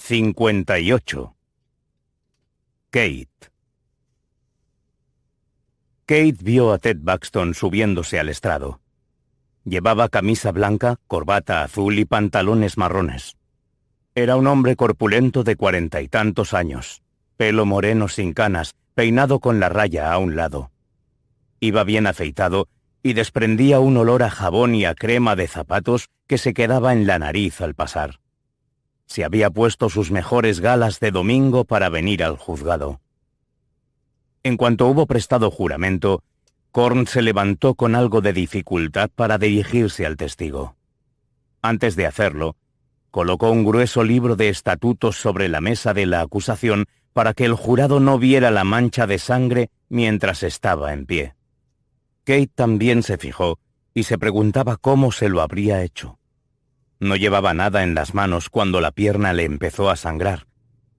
58. Kate. Kate vio a Ted Buxton subiéndose al estrado. Llevaba camisa blanca, corbata azul y pantalones marrones. Era un hombre corpulento de 40 y tantos años, pelo moreno sin canas, peinado con la raya a un lado. Iba bien afeitado y desprendía un olor a jabón y a crema de zapatos que se quedaba en la nariz al pasar. Se había puesto sus mejores galas de domingo para venir al juzgado. En cuanto hubo prestado juramento, Korn se levantó con algo de dificultad para dirigirse al testigo. Antes de hacerlo, colocó un grueso libro de estatutos sobre la mesa de la acusación para que el jurado no viera la mancha de sangre mientras estaba en pie. Kate también se fijó y se preguntaba cómo se lo habría hecho. No llevaba nada en las manos cuando la pierna le empezó a sangrar,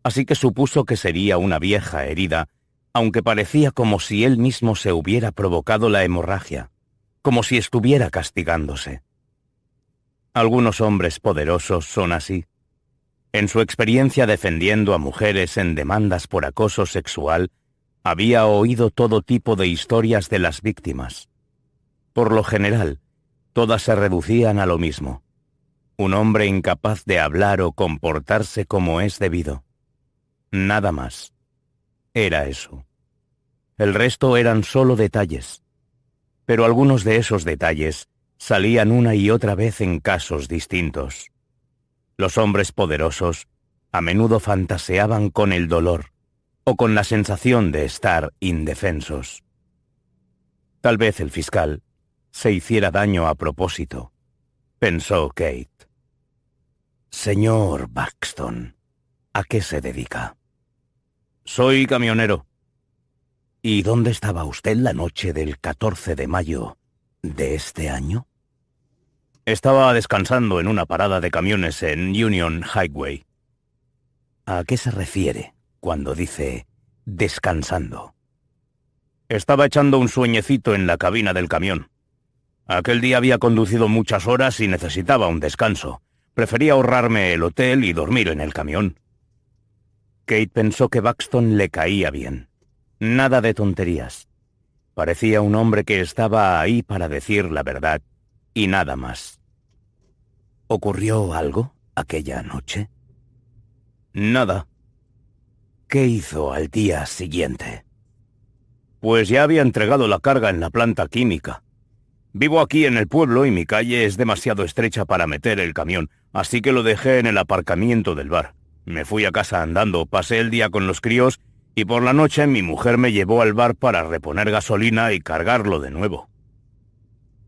así que supuso que sería una vieja herida, aunque parecía como si él mismo se hubiera provocado la hemorragia, como si estuviera castigándose. Algunos hombres poderosos son así. En su experiencia defendiendo a mujeres en demandas por acoso sexual, había oído todo tipo de historias de las víctimas. Por lo general, todas se reducían a lo mismo: un hombre incapaz de hablar o comportarse como es debido. Nada más. Era eso. El resto eran solo detalles. Pero algunos de esos detalles salían una y otra vez en casos distintos. Los hombres poderosos a menudo fantaseaban con el dolor o con la sensación de estar indefensos. Tal vez el fiscal se hiciera daño a propósito, pensó Kate. Señor Buxton, ¿a qué se dedica? Soy camionero. ¿Y dónde estaba usted la noche del 14 de mayo de este año? Estaba descansando en una parada de camiones en Union Highway. ¿A qué se refiere cuando dice descansando? Estaba echando un sueñecito en la cabina del camión. Aquel día había conducido muchas horas y necesitaba un descanso. Prefería ahorrarme el hotel y dormir en el camión. Kate pensó que Buxton le caía bien. Nada de tonterías. Parecía un hombre que estaba ahí para decir la verdad y nada más. ¿Ocurrió algo aquella noche? Nada. ¿Qué hizo al día siguiente? Pues ya había entregado la carga en la planta química. Vivo aquí en el pueblo y mi calle es demasiado estrecha para meter el camión, así que lo dejé en el aparcamiento del bar. Me fui a casa andando, pasé el día con los críos y por la noche mi mujer me llevó al bar para reponer gasolina y cargarlo de nuevo.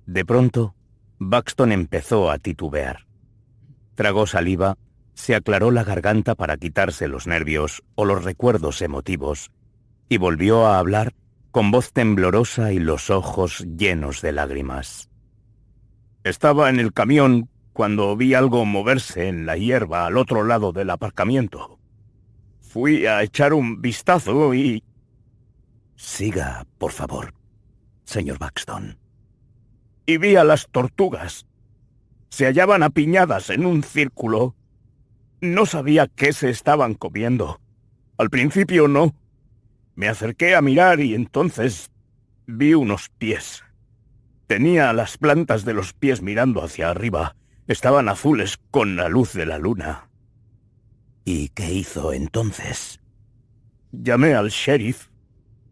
De pronto, Buxton empezó a titubear. Tragó saliva, se aclaró la garganta para quitarse los nervios o los recuerdos emotivos y volvió a hablar con voz temblorosa y los ojos llenos de lágrimas. Estaba en el camión cuando vi algo moverse en la hierba al otro lado del aparcamiento. Fui a echar un vistazo y... Siga, por favor, señor Buxton. Y vi a las tortugas. Se hallaban apiñadas en un círculo. No sabía qué se estaban comiendo. Al principio no. Me acerqué a mirar y entonces vi unos pies. Tenía las plantas de los pies mirando hacia arriba. Estaban azules con la luz de la luna. ¿Y qué hizo entonces? Llamé al sheriff,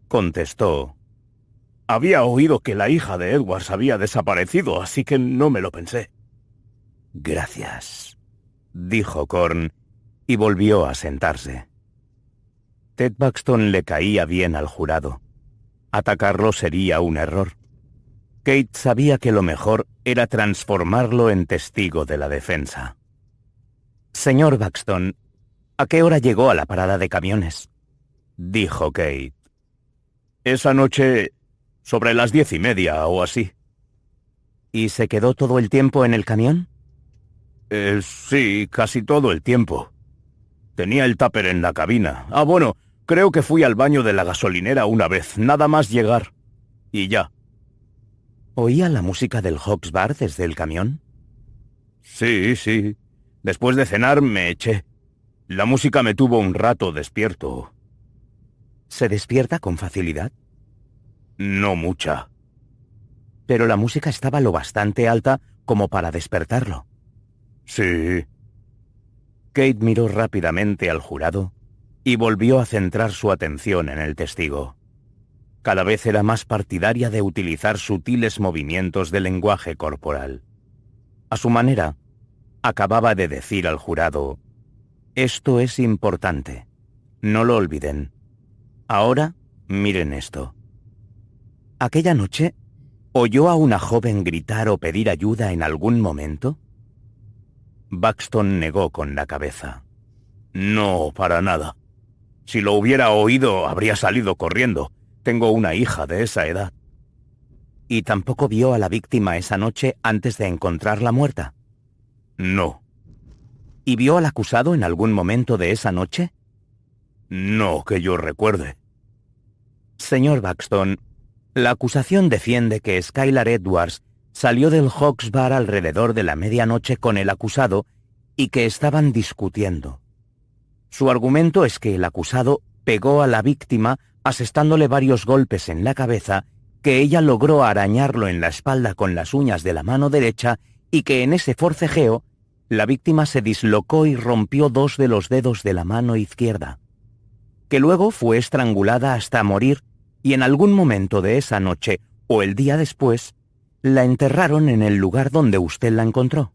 contestó. Había oído que la hija de Edwards había desaparecido, así que no me lo pensé. Gracias, dijo Korn, y volvió a sentarse. Ted Buxton le caía bien al jurado. Atacarlo sería un error. Kate sabía que lo mejor era transformarlo en testigo de la defensa. Señor Buxton, ¿a qué hora llegó a la parada de camiones? Dijo Kate. Esa noche, sobre las 10:30 o así. ¿Y se quedó todo el tiempo en el camión? Sí, casi todo el tiempo. Tenía el tupper en la cabina. Bueno, creo que fui al baño de la gasolinera una vez, nada más llegar. Y ya. ¿Oía la música del Hawks Bar desde el camión? Sí. Después de cenar me eché. La música me tuvo un rato despierto. ¿Se despierta con facilidad? No mucha. Pero la música estaba lo bastante alta como para despertarlo. Sí. Kate miró rápidamente al jurado y volvió a centrar su atención en el testigo. Cada vez era más partidaria de utilizar sutiles movimientos de lenguaje corporal. A su manera, acababa de decir al jurado: «Esto es importante. No lo olviden. Ahora, miren esto». Aquella noche, ¿oyó a una joven gritar o pedir ayuda en algún momento? Buxton negó con la cabeza. No, para nada. Si lo hubiera oído, habría salido corriendo. Tengo una hija de esa edad. ¿Y tampoco vio a la víctima esa noche antes de encontrarla muerta? No. ¿Y vio al acusado en algún momento de esa noche? No, que yo recuerde. Señor Buxton, la acusación defiende que Skylar Edwards salió del Hawks Bar alrededor de la medianoche con el acusado y que estaban discutiendo. Su argumento es que el acusado pegó a la víctima asestándole varios golpes en la cabeza, que ella logró arañarlo en la espalda con las uñas de la mano derecha y que en ese forcejeo la víctima se dislocó y rompió 2 de los dedos de la mano izquierda, que luego fue estrangulada hasta morir y en algún momento de esa noche o el día después la enterraron en el lugar donde usted la encontró.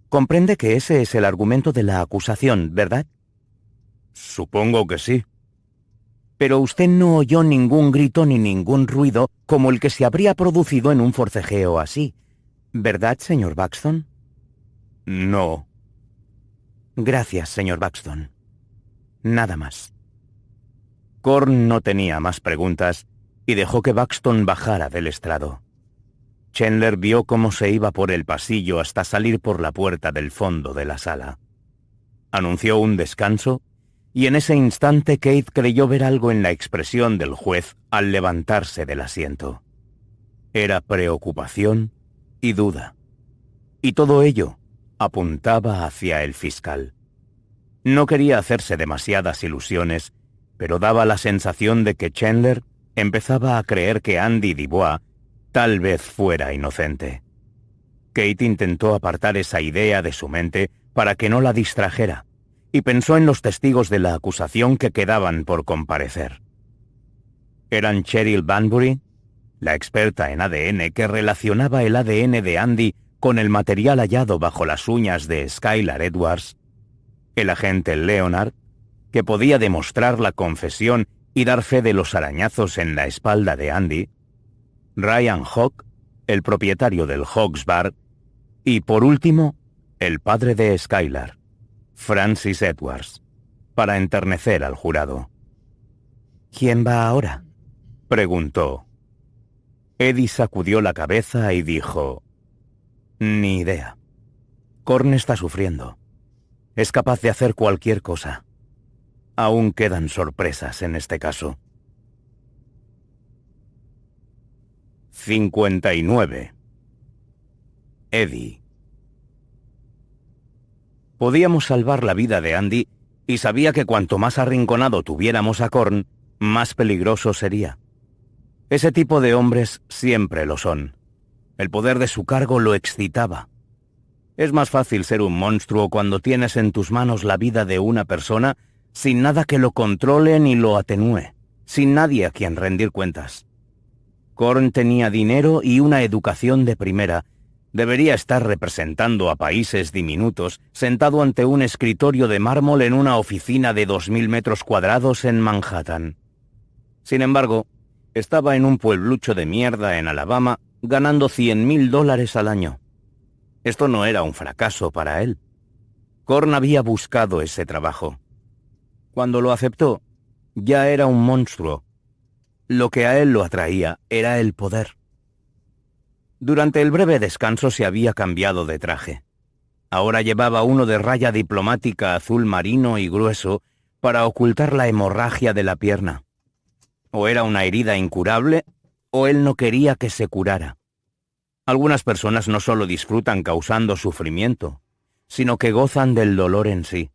Comprende que ese es el argumento de la acusación, ¿verdad? Supongo que sí. Pero usted no oyó ningún grito ni ningún ruido como el que se habría producido en un forcejeo así, ¿verdad, señor Buxton? No. Gracias, señor Buxton. Nada más. Korn no tenía más preguntas y dejó que Buxton bajara del estrado. Chandler vio cómo se iba por el pasillo hasta salir por la puerta del fondo de la sala. Anunció un descanso y en ese instante Kate creyó ver algo en la expresión del juez al levantarse del asiento. Era preocupación y duda. Y todo ello apuntaba hacia el fiscal. No quería hacerse demasiadas ilusiones, pero daba la sensación de que Chandler empezaba a creer que Andy Dubois tal vez fuera inocente. Kate intentó apartar esa idea de su mente para que no la distrajera, y pensó en los testigos de la acusación que quedaban por comparecer. Eran Cheryl Banbury, la experta en ADN que relacionaba el ADN de Andy con el material hallado bajo las uñas de Skylar Edwards, el agente Leonard, que podía demostrar la confesión y dar fe de los arañazos en la espalda de Andy, Ryan Hawk, el propietario del Hawks Bar, y por último, el padre de Skylar, Francis Edwards, para enternecer al jurado. ¿Quién va ahora?, preguntó. Eddie sacudió la cabeza y dijo: «Ni idea. Korn está sufriendo. Es capaz de hacer cualquier cosa. Aún quedan sorpresas en este caso». 59. Eddie. Podíamos salvar la vida de Andy y sabía que cuanto más arrinconado tuviéramos a Korn, más peligroso sería. Ese tipo de hombres siempre lo son. El poder de su cargo lo excitaba. Es más fácil ser un monstruo cuando tienes en tus manos la vida de una persona sin nada que lo controle ni lo atenúe, sin nadie a quien rendir cuentas. Korn tenía dinero y una educación de primera. Debería estar representando a países diminutos, sentado ante un escritorio de mármol en una oficina de 2000 metros cuadrados en Manhattan. Sin embargo, estaba en un pueblucho de mierda en Alabama, ganando $100,000 al año. Esto no era un fracaso para él. Korn había buscado ese trabajo. Cuando lo aceptó, ya era un monstruo. Lo que a él lo atraía era el poder. Durante el breve descanso se había cambiado de traje. Ahora llevaba uno de raya diplomática azul marino y grueso para ocultar la hemorragia de la pierna. O era una herida incurable, o él no quería que se curara. Algunas personas no solo disfrutan causando sufrimiento, sino que gozan del dolor en sí.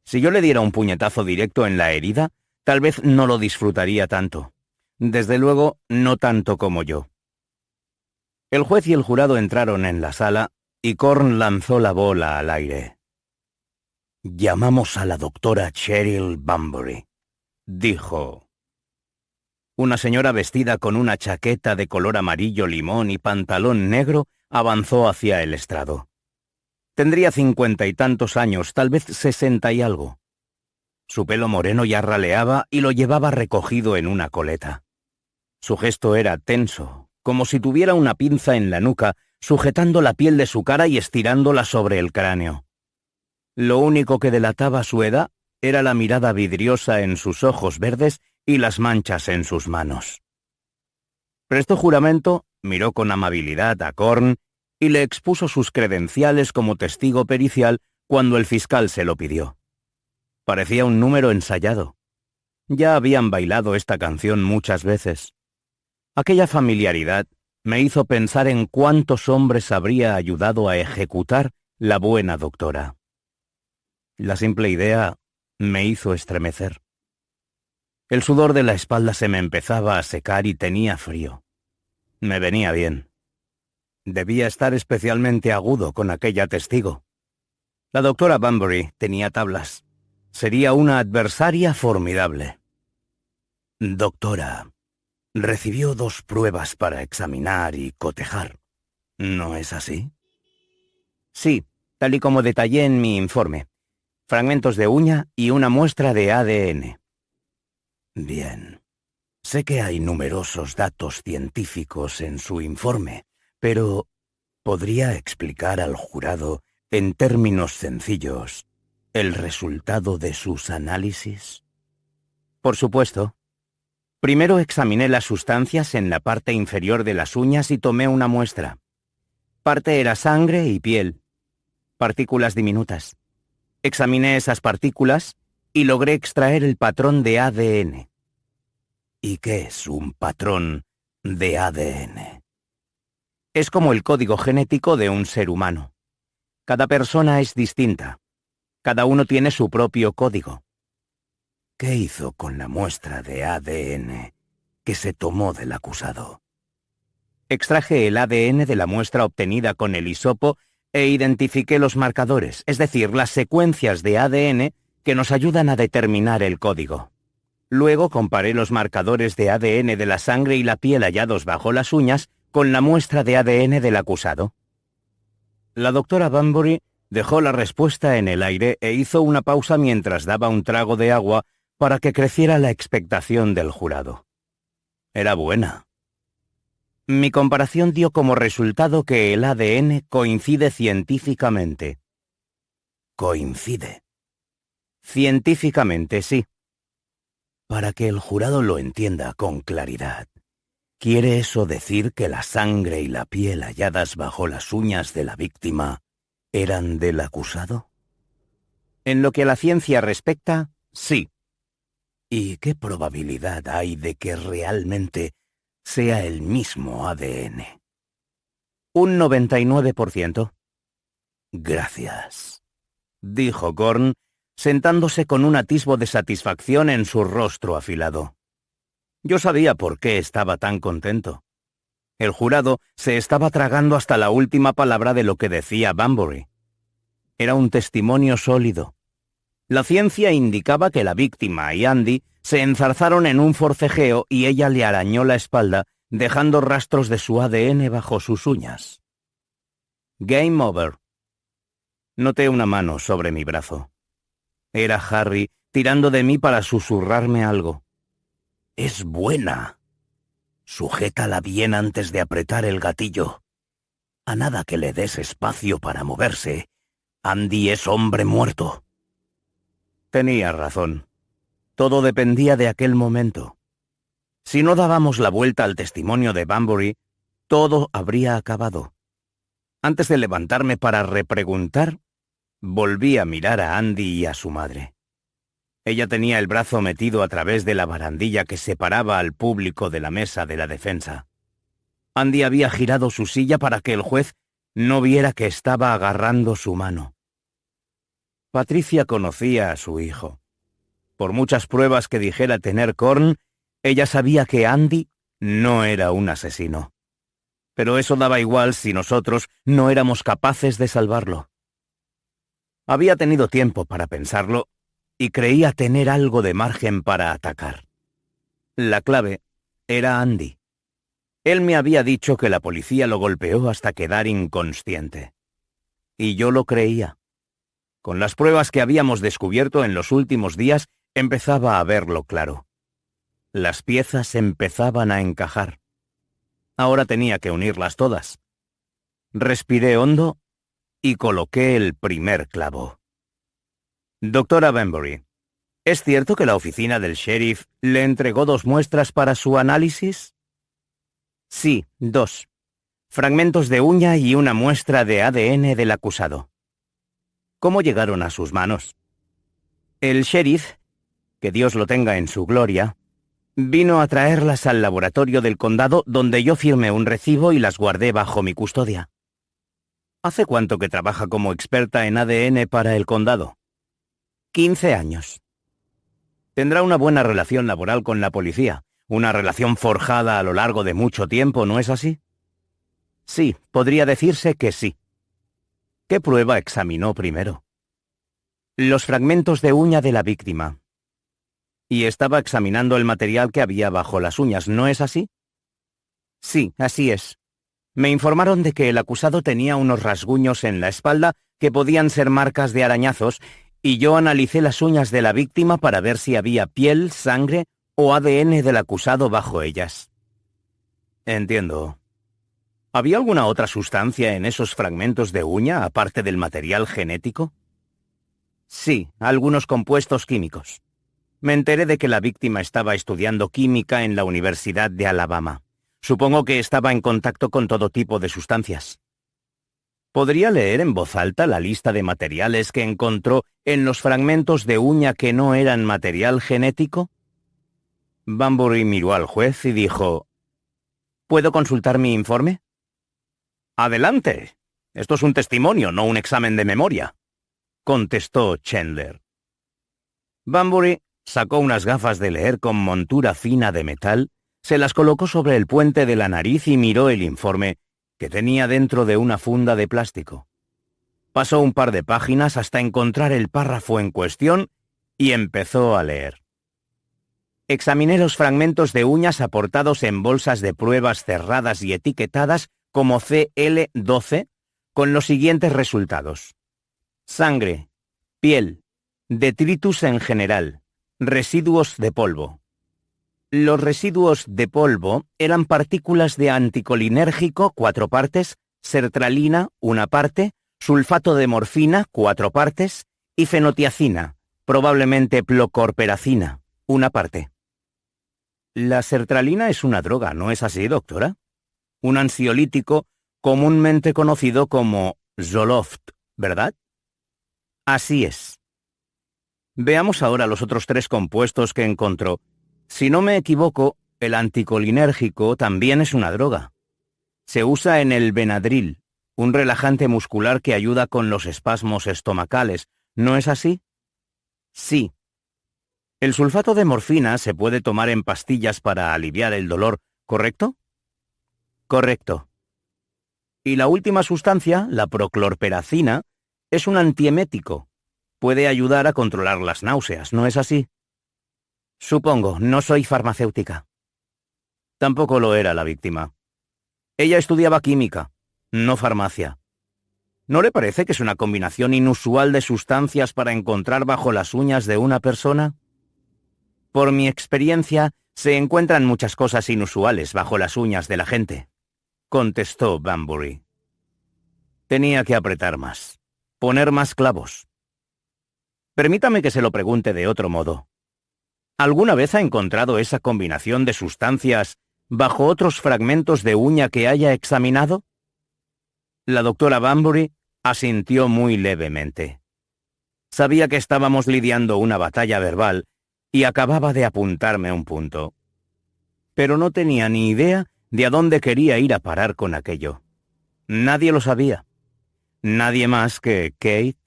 Si yo le diera un puñetazo directo en la herida, tal vez no lo disfrutaría tanto. Desde luego, no tanto como yo. El juez y el jurado entraron en la sala y Korn lanzó la bola al aire. «Llamamos a la doctora Cheryl Bunbury», dijo. Una señora vestida con una chaqueta de color amarillo limón y pantalón negro avanzó hacia el estrado. Tendría 50 y tantos años, tal vez 60 y algo. Su pelo moreno ya raleaba y lo llevaba recogido en una coleta. Su gesto era tenso, como si tuviera una pinza en la nuca, sujetando la piel de su cara y estirándola sobre el cráneo. Lo único que delataba su edad era la mirada vidriosa en sus ojos verdes y las manchas en sus manos. Prestó juramento, miró con amabilidad a Korn y le expuso sus credenciales como testigo pericial cuando el fiscal se lo pidió. Parecía un número ensayado. Ya habían bailado esta canción muchas veces. Aquella familiaridad me hizo pensar en cuántos hombres habría ayudado a ejecutar la buena doctora. La simple idea me hizo estremecer. El sudor de la espalda se me empezaba a secar y tenía frío. Me venía bien. Debía estar especialmente agudo con aquella testigo. La doctora Bunbury tenía tablas. Sería una adversaria formidable. «Doctora, recibió 2 pruebas para examinar y cotejar. ¿No es así?» «Sí, tal y como detallé en mi informe. Fragmentos de uña y una muestra de ADN». «Bien. Sé que hay numerosos datos científicos en su informe, pero ¿podría explicar al jurado, en términos sencillos, el resultado de sus análisis?» «Por supuesto. Primero examiné las sustancias en la parte inferior de las uñas y tomé una muestra. Parte era sangre y piel, partículas diminutas. Examiné esas partículas y logré extraer el patrón de ADN». «¿Y qué es un patrón de ADN?» «Es como el código genético de un ser humano. Cada persona es distinta. Cada uno tiene su propio código». «¿Qué hizo con la muestra de ADN que se tomó del acusado?» «Extraje el ADN de la muestra obtenida con el hisopo e identifiqué los marcadores, es decir, las secuencias de ADN que nos ayudan a determinar el código. Luego comparé los marcadores de ADN de la sangre y la piel hallados bajo las uñas con la muestra de ADN del acusado». La doctora Bunbury dejó la respuesta en el aire e hizo una pausa mientras daba un trago de agua para que creciera la expectación del jurado. Era buena. Mi comparación dio como resultado que el ADN coincide científicamente. ¿Coincide? Científicamente, sí. Para que el jurado lo entienda con claridad, ¿quiere eso decir que la sangre y la piel halladas bajo las uñas de la víctima eran del acusado? En lo que a la ciencia respecta, sí. ¿Y qué probabilidad hay de que realmente sea el mismo ADN? Un 99%. Gracias, dijo Korn, sentándose con un atisbo de satisfacción en su rostro afilado. Yo sabía por qué estaba tan contento. El jurado se estaba tragando hasta la última palabra de lo que decía Bunbury. Era un testimonio sólido. La ciencia indicaba que la víctima y Andy se enzarzaron en un forcejeo y ella le arañó la espalda, dejando rastros de su ADN bajo sus uñas. Game over. Noté una mano sobre mi brazo. Era Harry tirando de mí para susurrarme algo. «Es buena. Sujétala bien antes de apretar el gatillo. A nada que le des espacio para moverse, Andy es hombre muerto». Tenía razón. Todo dependía de aquel momento. Si no dábamos la vuelta al testimonio de Bunbury, todo habría acabado. Antes de levantarme para repreguntar, volví a mirar a Andy y a su madre. Ella tenía el brazo metido a través de la barandilla que separaba al público de la mesa de la defensa. Andy había girado su silla para que el juez no viera que estaba agarrando su mano. Patricia conocía a su hijo. Por muchas pruebas que dijera tener Korn, ella sabía que Andy no era un asesino. Pero eso daba igual si nosotros no éramos capaces de salvarlo. Había tenido tiempo para pensarlo y creía tener algo de margen para atacar. La clave era Andy. Él me había dicho que la policía lo golpeó hasta quedar inconsciente. Y yo lo creía. Con las pruebas que habíamos descubierto en los últimos días, empezaba a verlo claro. Las piezas empezaban a encajar. Ahora tenía que unirlas todas. Respiré hondo y coloqué el primer clavo. Doctora Banbury, ¿es cierto que la oficina del sheriff le entregó 2 muestras para su análisis? Sí, 2. Fragmentos de uña y una muestra de ADN del acusado. ¿Cómo llegaron a sus manos? El sheriff, que Dios lo tenga en su gloria, vino a traerlas al laboratorio del condado donde yo firmé un recibo y las guardé bajo mi custodia. ¿Hace cuánto que trabaja como experta en ADN para el condado? 15 años. Tendrá una buena relación laboral con la policía, una relación forjada a lo largo de mucho tiempo, ¿no es así? Sí, podría decirse que sí. ¿Qué prueba examinó primero? Los fragmentos de uña de la víctima. Y estaba examinando el material que había bajo las uñas, ¿no es así? Sí, así es. Me informaron de que el acusado tenía unos rasguños en la espalda que podían ser marcas de arañazos, y yo analicé las uñas de la víctima para ver si había piel, sangre o ADN del acusado bajo ellas. Entiendo. ¿Había alguna otra sustancia en esos fragmentos de uña, aparte del material genético? Sí, algunos compuestos químicos. Me enteré de que la víctima estaba estudiando química en la Universidad de Alabama. Supongo que estaba en contacto con todo tipo de sustancias. ¿Podría leer en voz alta la lista de materiales que encontró en los fragmentos de uña que no eran material genético? Banbury miró al juez y dijo: ¿Puedo consultar mi informe? Adelante. Esto es un testimonio, no un examen de memoria, contestó Chandler. Banbury sacó unas gafas de leer con montura fina de metal, se las colocó sobre el puente de la nariz y miró el informe, que tenía dentro de una funda de plástico. Pasó un par de páginas hasta encontrar el párrafo en cuestión y empezó a leer. Examiné los fragmentos de uñas aportados en bolsas de pruebas cerradas y etiquetadas como CL12 con los siguientes resultados: sangre, piel, detritus en general, residuos de polvo. Los residuos de polvo eran partículas de anticolinérgico 4 partes, sertralina 1 parte, sulfato de morfina 4 partes y fenotiacina, probablemente plocorperacina 1 parte. La sertralina es una droga, ¿no es así, doctora? Un ansiolítico comúnmente conocido como Zoloft, ¿verdad? Así es. Veamos ahora los otros 3 compuestos que encontró. Si no me equivoco, el anticolinérgico también es una droga. Se usa en el Benadryl, un relajante muscular que ayuda con los espasmos estomacales, ¿no es así? Sí. El sulfato de morfina se puede tomar en pastillas para aliviar el dolor, ¿correcto? Correcto. Y la última sustancia, la proclorperacina, es un antiemético. Puede ayudar a controlar las náuseas, ¿no es así? Supongo, no soy farmacéutica. Tampoco lo era la víctima. Ella estudiaba química, no farmacia. ¿No le parece que es una combinación inusual de sustancias para encontrar bajo las uñas de una persona? Por mi experiencia, se encuentran muchas cosas inusuales bajo las uñas de la gente, contestó Banbury. Tenía que apretar más, poner más clavos. Permítame que se lo pregunte de otro modo. ¿Alguna vez ha encontrado esa combinación de sustancias bajo otros fragmentos de uña que haya examinado? La doctora Banbury asintió muy levemente. Sabía que estábamos lidiando una batalla verbal y acababa de apuntarme un punto. Pero no tenía ni idea de a dónde quería ir a parar con aquello. Nadie lo sabía. Nadie más que Kate,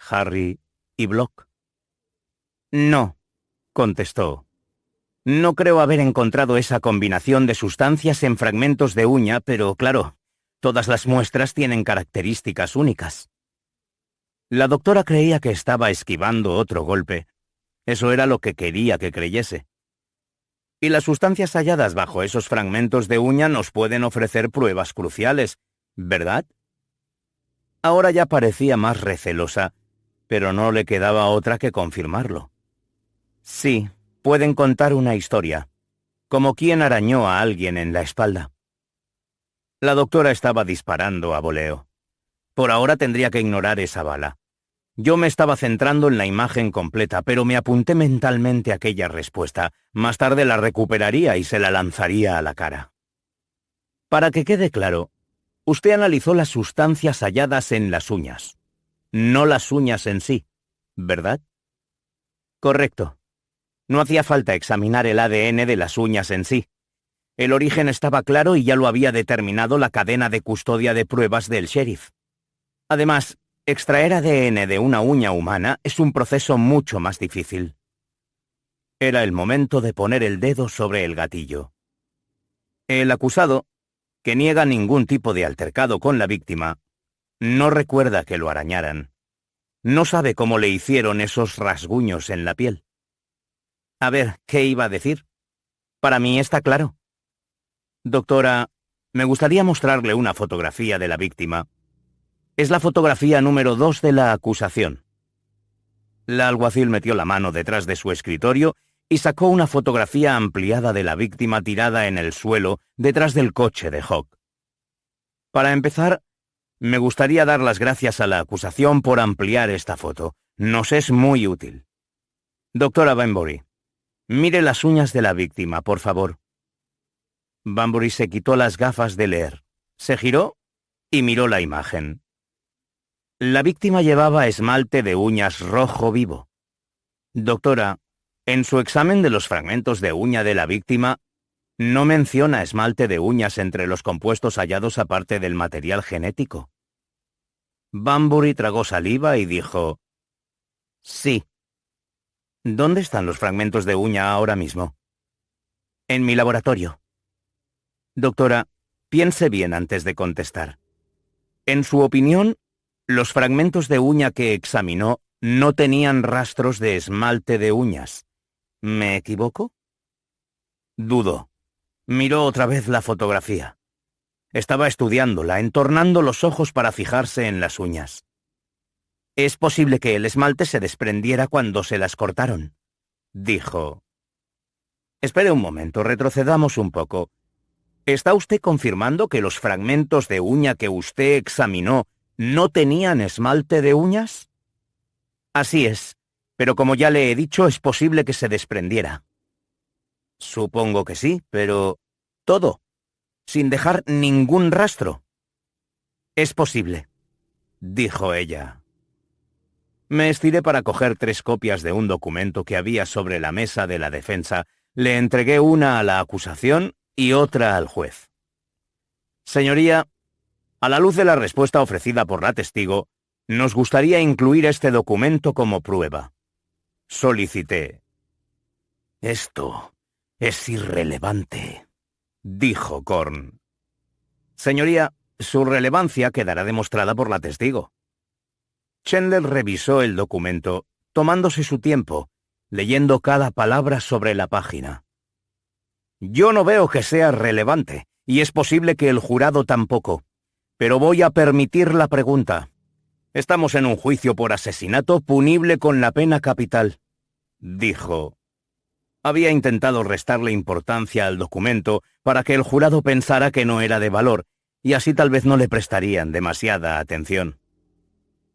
Harry y Block. No, contestó. No creo haber encontrado esa combinación de sustancias en fragmentos de uña, pero claro, todas las muestras tienen características únicas. La doctora creía que estaba esquivando otro golpe. Eso era lo que quería que creyese. Y las sustancias halladas bajo esos fragmentos de uña nos pueden ofrecer pruebas cruciales, ¿verdad? Ahora ya parecía más recelosa, pero no le quedaba otra que confirmarlo. Sí, pueden contar una historia, como quien arañó a alguien en la espalda. La doctora estaba disparando a voleo. Por ahora tendría que ignorar esa bala. Yo me estaba centrando en la imagen completa, pero me apunté mentalmente aquella respuesta. Más tarde la recuperaría y se la lanzaría a la cara. Para que quede claro, usted analizó las sustancias halladas en las uñas, no las uñas en sí, ¿verdad? Correcto. No hacía falta examinar el ADN de las uñas en sí. El origen estaba claro y ya lo había determinado la cadena de custodia de pruebas del sheriff. Además, extraer ADN de una uña humana es un proceso mucho más difícil. Era el momento de poner el dedo sobre el gatillo. El acusado, que niega ningún tipo de altercado con la víctima, no recuerda que lo arañaran. No sabe cómo le hicieron esos rasguños en la piel. A ver, ¿qué iba a decir? Para mí está claro. Doctora, me gustaría mostrarle una fotografía de la víctima. Es la fotografía número 2 de la acusación. La alguacil metió la mano detrás de su escritorio y sacó una fotografía ampliada de la víctima tirada en el suelo detrás del coche de Hawk. Para empezar, me gustaría dar las gracias a la acusación por ampliar esta foto. Nos es muy útil. Doctora Banbury, mire las uñas de la víctima, por favor. Banbury se quitó las gafas de leer, se giró y miró la imagen. La víctima llevaba esmalte de uñas rojo vivo. Doctora, en su examen de los fragmentos de uña de la víctima, no menciona esmalte de uñas entre los compuestos hallados aparte del material genético. Banbury tragó saliva y dijo: sí. ¿Dónde están los fragmentos de uña ahora mismo? En mi laboratorio. Doctora, piense bien antes de contestar. En su opinión, los fragmentos de uña que examinó no tenían rastros de esmalte de uñas. ¿Me equivoco? Dudó. Miró otra vez la fotografía. Estaba estudiándola, entornando los ojos para fijarse en las uñas. Es posible que el esmalte se desprendiera cuando se las cortaron, dijo. Espere un momento, retrocedamos un poco. ¿Está usted confirmando que los fragmentos de uña que usted examinó no tenían esmalte de uñas? Así es, pero como ya le he dicho, es posible que se desprendiera. Supongo que sí, pero todo, sin dejar ningún rastro. Es posible, dijo ella. Me estiré para coger 3 copias de un documento que había sobre la mesa de la defensa. Le entregué una a la acusación y otra al juez. Señoría, a la luz de la respuesta ofrecida por la testigo, nos gustaría incluir este documento como prueba. Solicité. Esto es irrelevante, dijo Korn. Señoría, su relevancia quedará demostrada por la testigo. Chandler revisó el documento, tomándose su tiempo, leyendo cada palabra sobre la página. Yo no veo que sea relevante, y es posible que el jurado tampoco, pero voy a permitir la pregunta. Estamos en un juicio por asesinato punible con la pena capital, dijo. Había intentado restarle importancia al documento para que el jurado pensara que no era de valor, y así tal vez no le prestarían demasiada atención.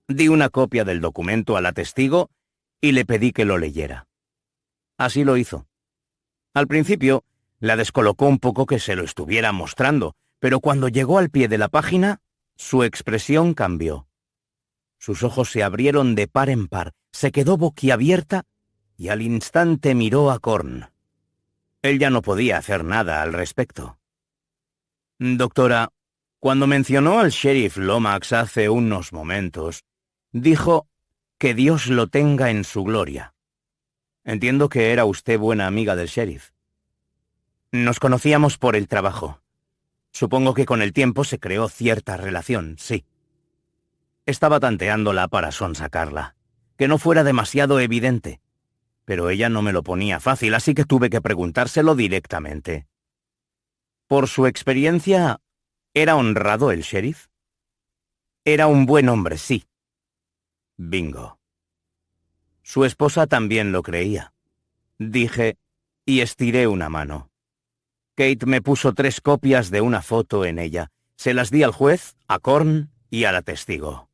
Di una copia del documento a la testigo y le pedí que lo leyera. Así lo hizo. Al principio, la descolocó un poco que se lo estuviera mostrando, pero cuando llegó al pie de la página, su expresión cambió. Sus ojos se abrieron de par en par, se quedó boquiabierta y al instante miró a Korn. Él ya no podía hacer nada al respecto. Doctora, cuando mencionó al sheriff Lomax hace unos momentos, dijo Que Dios lo tenga en su gloria. Entiendo que era usted buena amiga del sheriff. Nos conocíamos por el trabajo. Supongo que con el tiempo se creó cierta relación, sí. Estaba tanteándola para sonsacarla, que no fuera demasiado evidente. Pero ella no me lo ponía fácil, así que tuve que preguntárselo directamente. Por su experiencia, ¿era honrado el sheriff? Era un buen hombre, sí. Bingo. Su esposa también lo creía. Dije, y estiré una mano. Kate me puso 3 copias de una foto en ella. Se las di al juez, a Korn y a la testigo.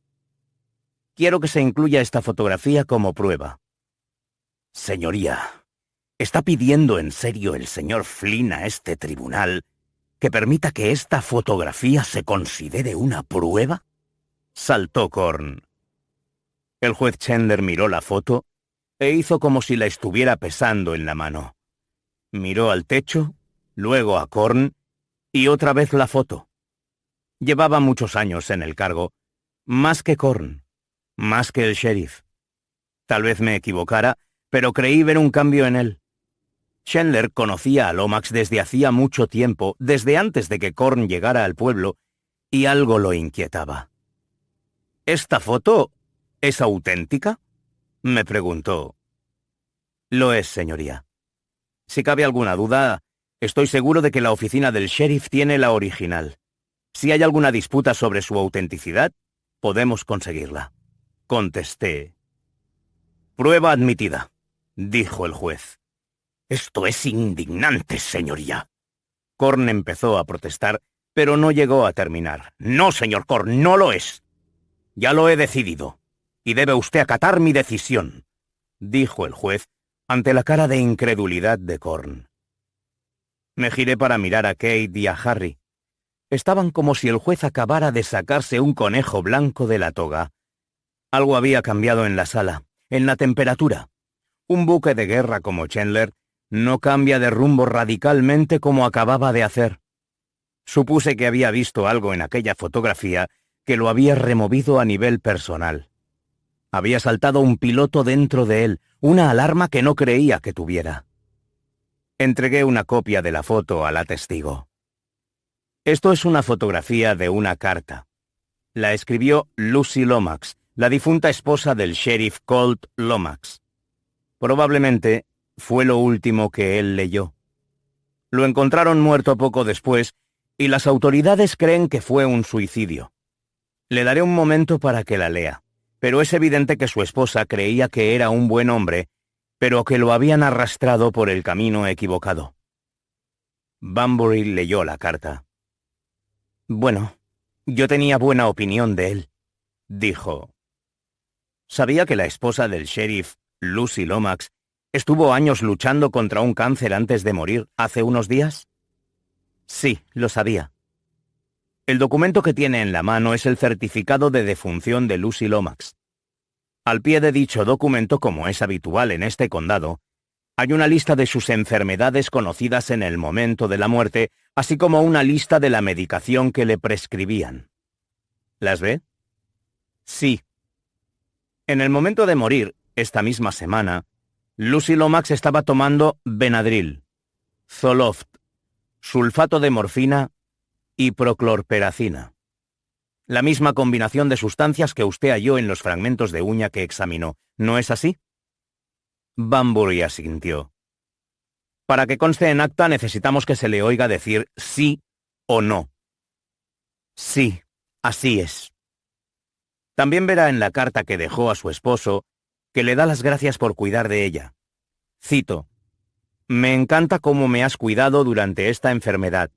Quiero que se incluya esta fotografía como prueba. Señoría, ¿está pidiendo en serio el señor Flynn a este tribunal que permita que esta fotografía se considere una prueba? Saltó Korn. El juez Chandler miró la foto e hizo como si la estuviera pesando en la mano. Miró al techo, luego a Korn y otra vez la foto. Llevaba muchos años en el cargo, más que Korn, más que el sheriff. Tal vez me equivocara, pero creí ver un cambio en él. Chandler conocía a Lomax desde hacía mucho tiempo, desde antes de que Korn llegara al pueblo, y algo lo inquietaba. ¿Esta foto es auténtica?, me preguntó. Lo es, señoría. Si cabe alguna duda, estoy seguro de que la oficina del sheriff tiene la original. Si hay alguna disputa sobre su autenticidad, podemos conseguirla. Contesté. Prueba admitida, dijo el juez. Esto es indignante, señoría. Korn empezó a protestar, pero no llegó a terminar. No, señor Korn, no lo es. Ya lo he decidido, y debe usted acatar mi decisión, dijo el juez ante la cara de incredulidad de Korn. Me giré para mirar a Kate y a Harry. Estaban como si el juez acabara de sacarse un conejo blanco de la toga. Algo había cambiado en la sala, en la temperatura. Un buque de guerra como Chandler no cambia de rumbo radicalmente como acababa de hacer. Supuse que había visto algo en aquella fotografía que lo había removido a nivel personal. Había saltado un piloto dentro de él, una alarma que no creía que tuviera. Entregué una copia de la foto a la testigo. Esto es una fotografía de una carta. La escribió Lucy Lomax, la difunta esposa del sheriff Colt Lomax. Probablemente fue lo último que él leyó. Lo encontraron muerto poco después y las autoridades creen que fue un suicidio. Le daré un momento para que la lea, pero es evidente que su esposa creía que era un buen hombre, pero que lo habían arrastrado por el camino equivocado. Bunbury leyó la carta. Bueno, yo tenía buena opinión de él, dijo. ¿Sabía que la esposa del sheriff, Lucy Lomax, estuvo años luchando contra un cáncer antes de morir hace unos días? Sí, lo sabía. El documento que tiene en la mano es el certificado de defunción de Lucy Lomax. Al pie de dicho documento, como es habitual en este condado, hay una lista de sus enfermedades conocidas en el momento de la muerte, así como una lista de la medicación que le prescribían. ¿Las ve? Sí. En el momento de morir, esta misma semana, Lucy Lomax estaba tomando Benadryl, Zoloft, sulfato de morfina y proclorperacina. La misma combinación de sustancias que usted halló en los fragmentos de uña que examinó, ¿no es así? Bunbury asintió. Para que conste en acta necesitamos que se le oiga decir sí o no. Sí, así es. También verá en la carta que dejó a su esposo que le da las gracias por cuidar de ella. Cito: «Me encanta cómo me has cuidado durante esta enfermedad.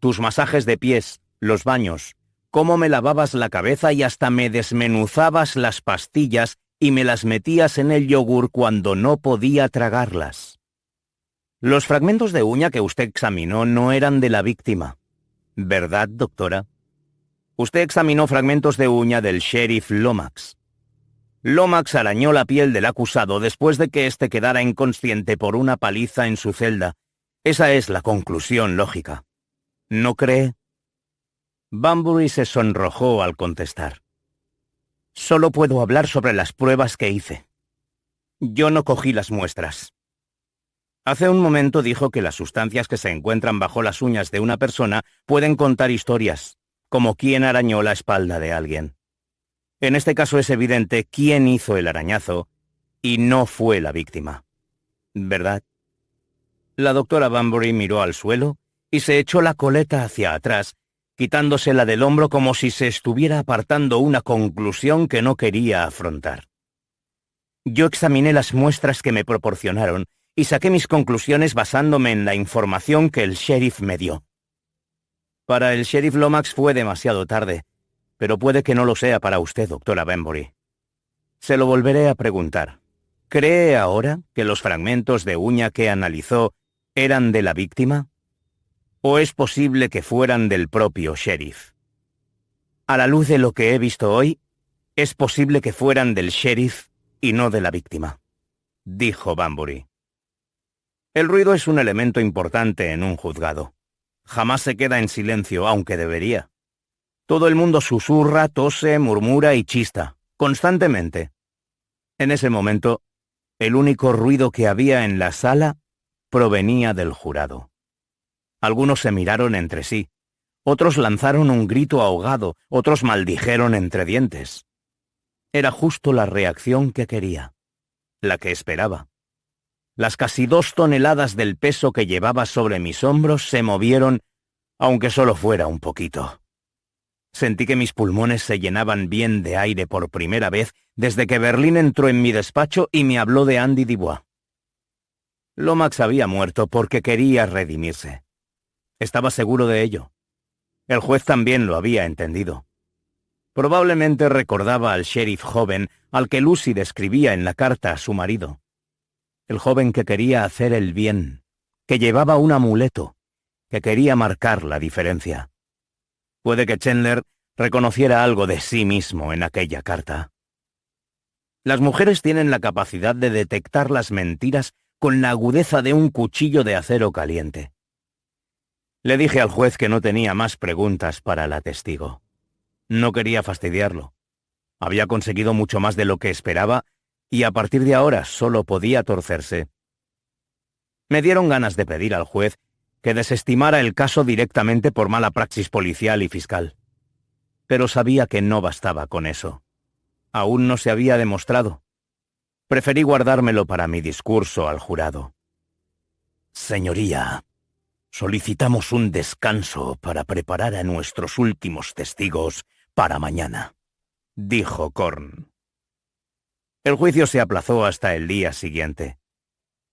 Tus masajes de pies, los baños, cómo me lavabas la cabeza y hasta me desmenuzabas las pastillas y me las metías en el yogur cuando no podía tragarlas». Los fragmentos de uña que usted examinó no eran de la víctima, ¿verdad, doctora? Usted examinó fragmentos de uña del sheriff Lomax. Lomax arañó la piel del acusado después de que éste quedara inconsciente por una paliza en su celda. Esa es la conclusión lógica. ¿No cree? Bunbury se sonrojó al contestar. Solo puedo hablar sobre las pruebas que hice. Yo no cogí las muestras. Hace un momento dijo que las sustancias que se encuentran bajo las uñas de una persona pueden contar historias, como quién arañó la espalda de alguien. En este caso es evidente quién hizo el arañazo y no fue la víctima. ¿Verdad? La doctora Banbury miró al suelo y se echó la coleta hacia atrás, quitándosela del hombro como si se estuviera apartando una conclusión que no quería afrontar. Yo examiné las muestras que me proporcionaron y saqué mis conclusiones basándome en la información que el sheriff me dio. Para el sheriff Lomax fue demasiado tarde, pero puede que no lo sea para usted, doctora Banbury. Se lo volveré a preguntar. ¿Cree ahora que los fragmentos de uña que analizó eran de la víctima? ¿O es posible que fueran del propio sheriff? A la luz de lo que he visto hoy, es posible que fueran del sheriff y no de la víctima, dijo Banbury. El ruido es un elemento importante en un juzgado. Jamás se queda en silencio, aunque debería. Todo el mundo susurra, tose, murmura y chista, constantemente. En ese momento, el único ruido que había en la sala provenía del jurado. Algunos se miraron entre sí, otros lanzaron un grito ahogado, otros maldijeron entre dientes. Era justo la reacción que quería, la que esperaba. Las casi 2 toneladas del peso que llevaba sobre mis hombros se movieron, aunque solo fuera un poquito. Sentí que mis pulmones se llenaban bien de aire por primera vez desde que Berlín entró en mi despacho y me habló de Andy Dubois. Lomax había muerto porque quería redimirse. Estaba seguro de ello. El juez también lo había entendido. Probablemente recordaba al sheriff joven al que Lucy describía en la carta a su marido. El joven que quería hacer el bien, que llevaba un amuleto, que quería marcar la diferencia. Puede que Chandler reconociera algo de sí mismo en aquella carta. Las mujeres tienen la capacidad de detectar las mentiras con la agudeza de un cuchillo de acero caliente. Le dije al juez que no tenía más preguntas para la testigo. No quería fastidiarlo. Había conseguido mucho más de lo que esperaba y a partir de ahora solo podía torcerse. Me dieron ganas de pedir al juez que desestimara el caso directamente por mala praxis policial y fiscal. Pero sabía que no bastaba con eso. Aún no se había demostrado. Preferí guardármelo para mi discurso al jurado. Señoría, solicitamos un descanso para preparar a nuestros últimos testigos para mañana, dijo Korn. El juicio se aplazó hasta el día siguiente.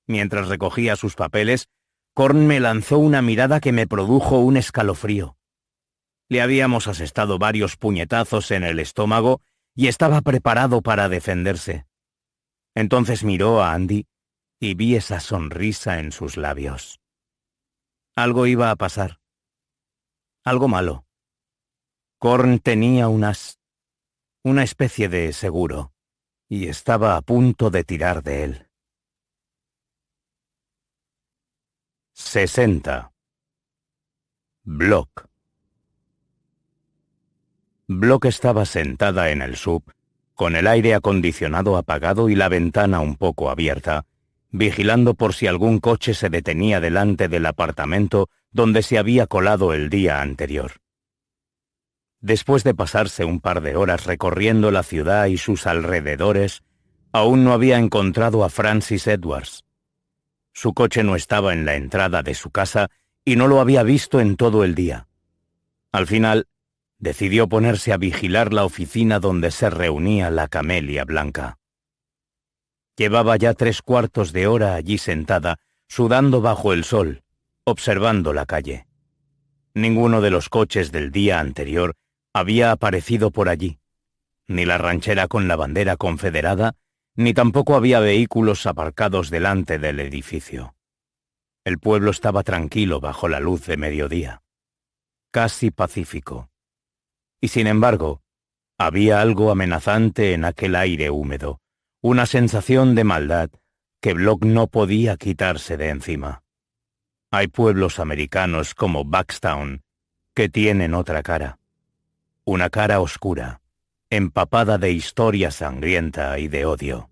Mientras recogía sus papeles, Korn me lanzó una mirada que me produjo un escalofrío. Le habíamos asestado varios puñetazos en el estómago y estaba preparado para defenderse. Entonces miró a Andy y vi esa sonrisa en sus labios. Algo iba a pasar. Algo malo. Korn tenía un as, una especie de seguro, y estaba a punto de tirar de él. 60. Block. Block estaba sentada en el sub, con el aire acondicionado apagado y la ventana un poco abierta, vigilando por si algún coche se detenía delante del apartamento donde se había colado el día anterior. Después de pasarse un par de horas recorriendo la ciudad y sus alrededores, aún no había encontrado a Francis Edwards. Su coche no estaba en la entrada de su casa y no lo había visto en todo el día. Al final, decidió ponerse a vigilar la oficina donde se reunía la Camelia Blanca. Llevaba ya 3/4 de hora allí sentada, sudando bajo el sol, observando la calle. Ninguno de los coches del día anterior había aparecido por allí, ni la ranchera con la bandera confederada, ni tampoco había vehículos aparcados delante del edificio. El pueblo estaba tranquilo bajo la luz de mediodía, casi pacífico. Y sin embargo, había algo amenazante en aquel aire húmedo, una sensación de maldad que Block no podía quitarse de encima. Hay pueblos americanos como Buckstown que tienen otra cara, una cara oscura, empapada de historia sangrienta y de odio.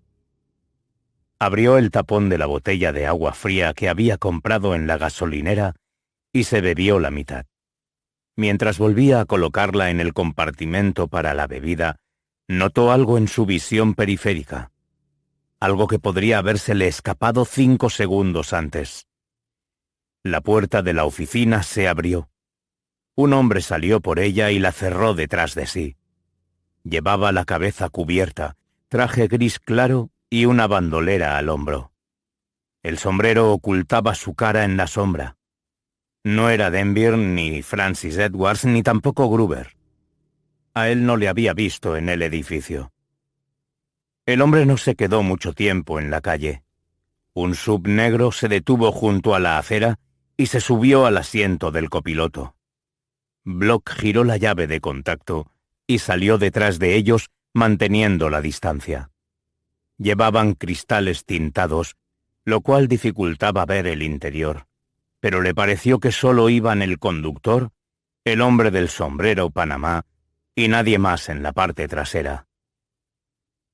Abrió el tapón de la botella de agua fría que había comprado en la gasolinera y se bebió la mitad. Mientras volvía a colocarla en el compartimento para la bebida, notó algo en su visión periférica, algo que podría habérsele escapado 5 segundos antes. La puerta de la oficina se abrió. Un hombre salió por ella y la cerró detrás de sí. Llevaba la cabeza cubierta, traje gris claro y una bandolera al hombro. El sombrero ocultaba su cara en la sombra. No era Denver, ni Francis Edwards, ni tampoco Gruber. A él no le había visto en el edificio. El hombre no se quedó mucho tiempo en la calle. Un sub negro se detuvo junto a la acera y se subió al asiento del copiloto. Block giró la llave de contacto y salió detrás de ellos manteniendo la distancia. Llevaban cristales tintados, lo cual dificultaba ver el interior, pero le pareció que solo iban el conductor, el hombre del sombrero Panamá y nadie más en la parte trasera.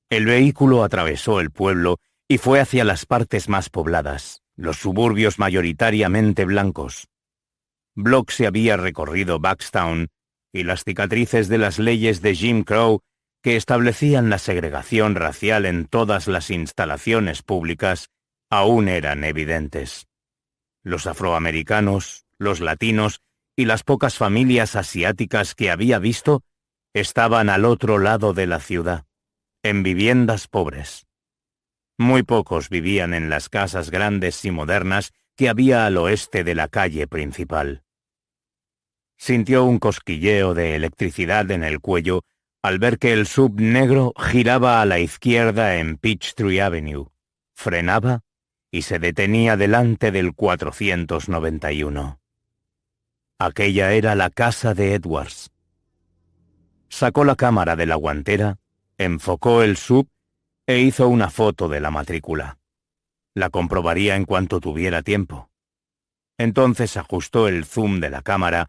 El vehículo atravesó el pueblo y fue hacia las partes más pobladas, los suburbios mayoritariamente blancos. Block se había recorrido Buckstown y las cicatrices de las leyes de Jim Crow que establecían la segregación racial en todas las instalaciones públicas aún eran evidentes. Los afroamericanos, los latinos y las pocas familias asiáticas que había visto estaban al otro lado de la ciudad, en viviendas pobres. Muy pocos vivían en las casas grandes y modernas que había al oeste de la calle principal. Sintió un cosquilleo de electricidad en el cuello al ver que el sub negro giraba a la izquierda en Peachtree Avenue, frenaba y se detenía delante del 491. Aquella era la casa de Edwards. Sacó la cámara de la guantera, enfocó el sub e hizo una foto de la matrícula. La comprobaría en cuanto tuviera tiempo. Entonces ajustó el zoom de la cámara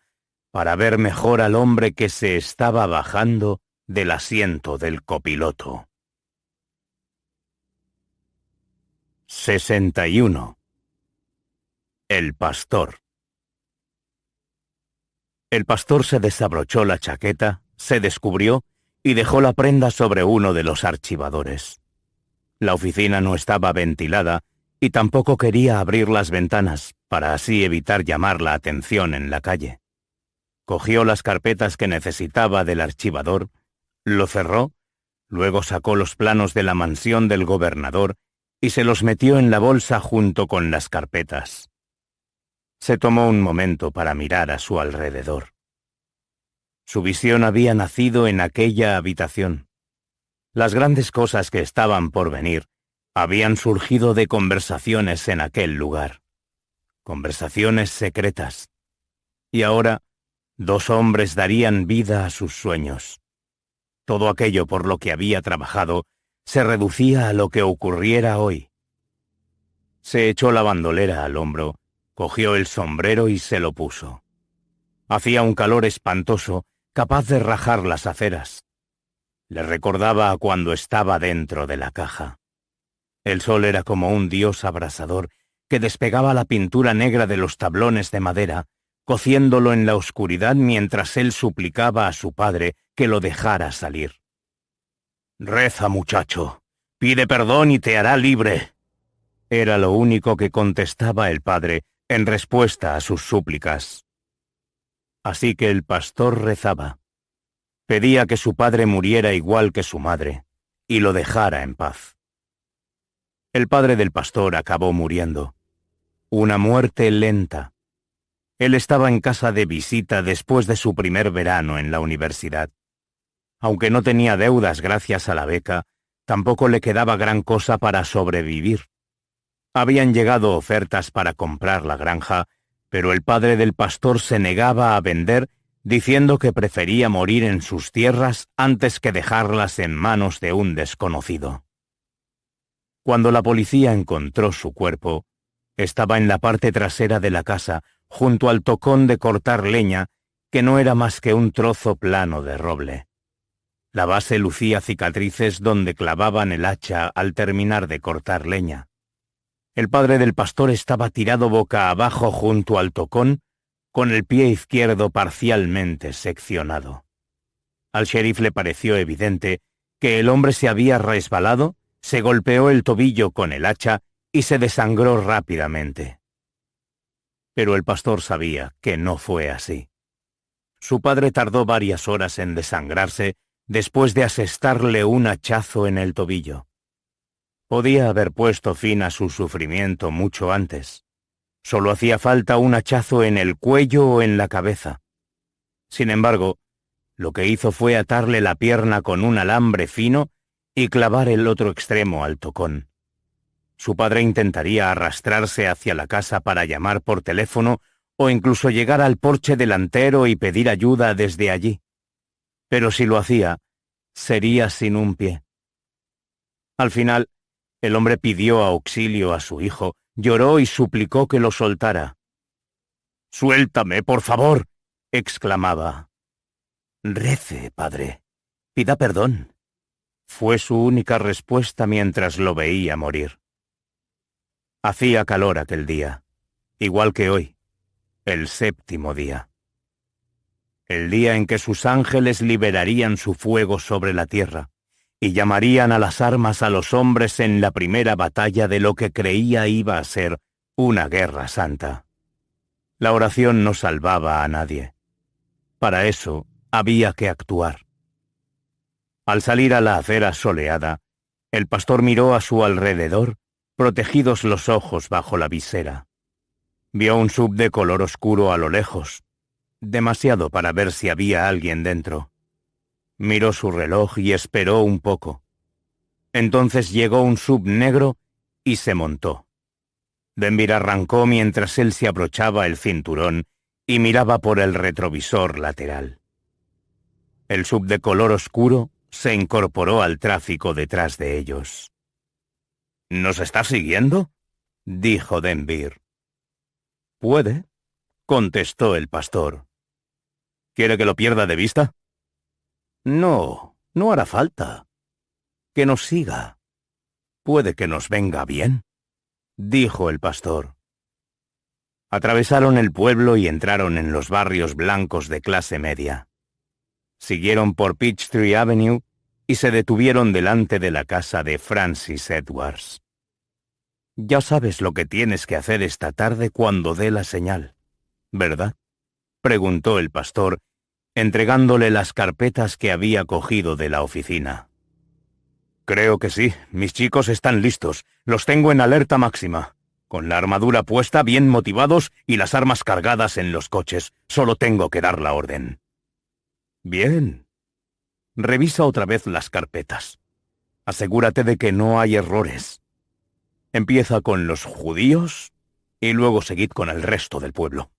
para ver mejor al hombre que se estaba bajando del asiento del copiloto. 61. El pastor. El pastor se desabrochó la chaqueta, se descubrió y dejó la prenda sobre uno de los archivadores. La oficina no estaba ventilada y tampoco quería abrir las ventanas para así evitar llamar la atención en la calle. Cogió las carpetas que necesitaba del archivador, lo cerró, luego sacó los planos de la mansión del gobernador y se los metió en la bolsa junto con las carpetas. Se tomó un momento para mirar a su alrededor. Su visión había nacido en aquella habitación. Las grandes cosas que estaban por venir habían surgido de conversaciones en aquel lugar. Conversaciones secretas. Y ahora, 2 hombres darían vida a sus sueños. Todo aquello por lo que había trabajado se reducía a lo que ocurriera hoy. Se echó la bandolera al hombro, cogió el sombrero y se lo puso. Hacía un calor espantoso, capaz de rajar las aceras. Le recordaba a cuando estaba dentro de la caja. El sol era como un dios abrasador que despegaba la pintura negra de los tablones de madera, cociéndolo en la oscuridad mientras él suplicaba a su padre que lo dejara salir. «Reza, muchacho, pide perdón y te hará libre», era lo único que contestaba el padre en respuesta a sus súplicas. Así que el pastor rezaba. Pedía que su padre muriera igual que su madre, y lo dejara en paz. El padre del pastor acabó muriendo. Una muerte lenta. Él estaba en casa de visita después de su primer verano en la universidad. Aunque no tenía deudas gracias a la beca, tampoco le quedaba gran cosa para sobrevivir. Habían llegado ofertas para comprar la granja, pero el padre del pastor se negaba a vender, diciendo que prefería morir en sus tierras antes que dejarlas en manos de un desconocido. Cuando la policía encontró su cuerpo, estaba en la parte trasera de la casa, junto al tocón de cortar leña, que no era más que un trozo plano de roble. La base lucía cicatrices donde clavaban el hacha al terminar de cortar leña. El padre del pastor estaba tirado boca abajo junto al tocón, con el pie izquierdo parcialmente seccionado. Al sheriff le pareció evidente que el hombre se había resbalado, se golpeó el tobillo con el hacha y se desangró rápidamente. Pero el pastor sabía que no fue así. Su padre tardó varias horas en desangrarse después de asestarle un hachazo en el tobillo. Podía haber puesto fin a su sufrimiento mucho antes. Solo hacía falta un hachazo en el cuello o en la cabeza. Sin embargo, lo que hizo fue atarle la pierna con un alambre fino y clavar el otro extremo al tocón. Su padre intentaría arrastrarse hacia la casa para llamar por teléfono o incluso llegar al porche delantero y pedir ayuda desde allí. Pero si lo hacía, sería sin un pie. Al final, el hombre pidió auxilio a su hijo, lloró y suplicó que lo soltara. «¡Suéltame, por favor!», exclamaba. «Rece, padre. Pida perdón», fue su única respuesta mientras lo veía morir. Hacía calor aquel día, igual que hoy, el 7º día. El día en que sus ángeles liberarían su fuego sobre la tierra y llamarían a las armas a los hombres en la primera batalla de lo que creía iba a ser una guerra santa. La oración no salvaba a nadie. Para eso había que actuar. Al salir a la acera soleada, el pastor miró a su alrededor, protegidos los ojos bajo la visera. Vio un sub de color oscuro a lo lejos, demasiado para ver si había alguien dentro. Miró su reloj y esperó un poco. Entonces llegó un sub negro y se montó. Denver arrancó mientras él se abrochaba el cinturón y miraba por el retrovisor lateral. El sub de color oscuro se incorporó al tráfico detrás de ellos. «¿Nos está siguiendo?», dijo Denver. «Puede», contestó el pastor. «¿Quiere que lo pierda de vista?» «No, no hará falta. Que nos siga. Puede que nos venga bien», dijo el pastor. Atravesaron el pueblo y entraron en los barrios blancos de clase media. Siguieron por Peachtree Avenue y se detuvieron delante de la casa de Francis Edwards. «Ya sabes lo que tienes que hacer esta tarde cuando dé la señal, ¿verdad?», preguntó el pastor, entregándole las carpetas que había cogido de la oficina. «Creo que sí. Mis chicos están listos. Los tengo en alerta máxima. Con la armadura puesta, bien motivados y las armas cargadas en los coches. Solo tengo que dar la orden». «Bien. Revisa otra vez las carpetas. Asegúrate de que no hay errores. Empieza con los judíos y luego seguid con el resto del pueblo».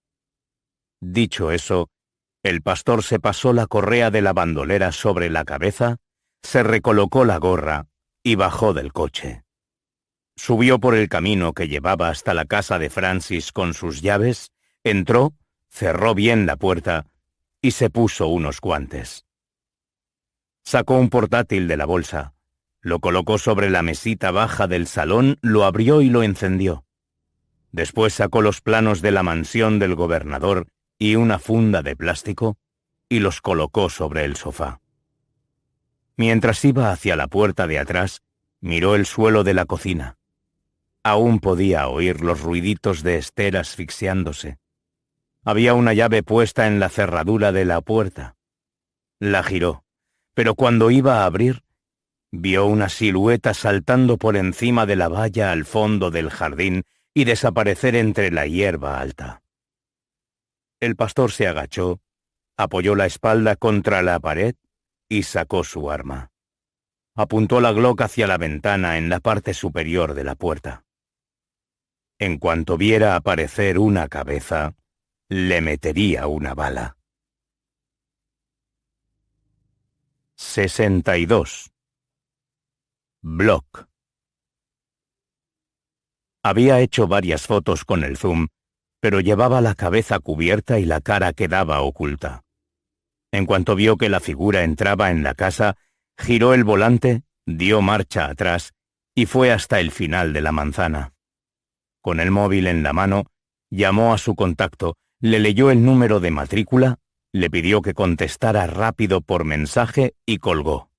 Dicho eso, el pastor se pasó la correa de la bandolera sobre la cabeza, se recolocó la gorra y bajó del coche. Subió por el camino que llevaba hasta la casa de Francis con sus llaves, entró, cerró bien la puerta y se puso unos guantes. Sacó un portátil de la bolsa, lo colocó sobre la mesita baja del salón, lo abrió y lo encendió. Después sacó los planos de la mansión del gobernador y una funda de plástico y los colocó sobre el sofá. Mientras iba hacia la puerta de atrás, miró el suelo de la cocina. Aún podía oír los ruiditos de Esther asfixiándose. Había una llave puesta en la cerradura de la puerta. La giró, pero cuando iba a abrir, vio una silueta saltando por encima de la valla al fondo del jardín y desaparecer entre la hierba alta. El pastor se agachó, apoyó la espalda contra la pared y sacó su arma. Apuntó la Glock hacia la ventana en la parte superior de la puerta. En cuanto viera aparecer una cabeza, le metería una bala. 62. Block. Había hecho varias fotos con el zoom, pero llevaba la cabeza cubierta y la cara quedaba oculta. En cuanto vio que la figura entraba en la casa, giró el volante, dio marcha atrás y fue hasta el final de la manzana. Con el móvil en la mano, llamó a su contacto, le leyó el número de matrícula, le pidió que contestara rápido por mensaje y colgó.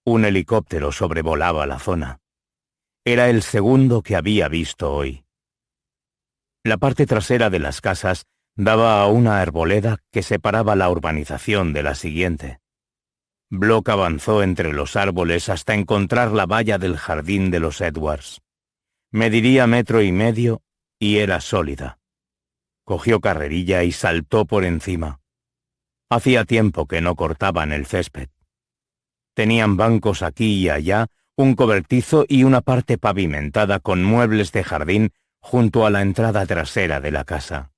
Un helicóptero sobrevolaba la zona. Era el segundo que había visto hoy. La parte trasera de las casas daba a una arboleda que separaba la urbanización de la siguiente. Block avanzó entre los árboles hasta encontrar la valla del jardín de los Edwards. Mediría 1,5 metros y era sólida. Cogió carrerilla y saltó por encima. Hacía tiempo que no cortaban el césped. Tenían bancos aquí y allá, un cobertizo y una parte pavimentada con muebles de jardín junto a la entrada trasera de la casa.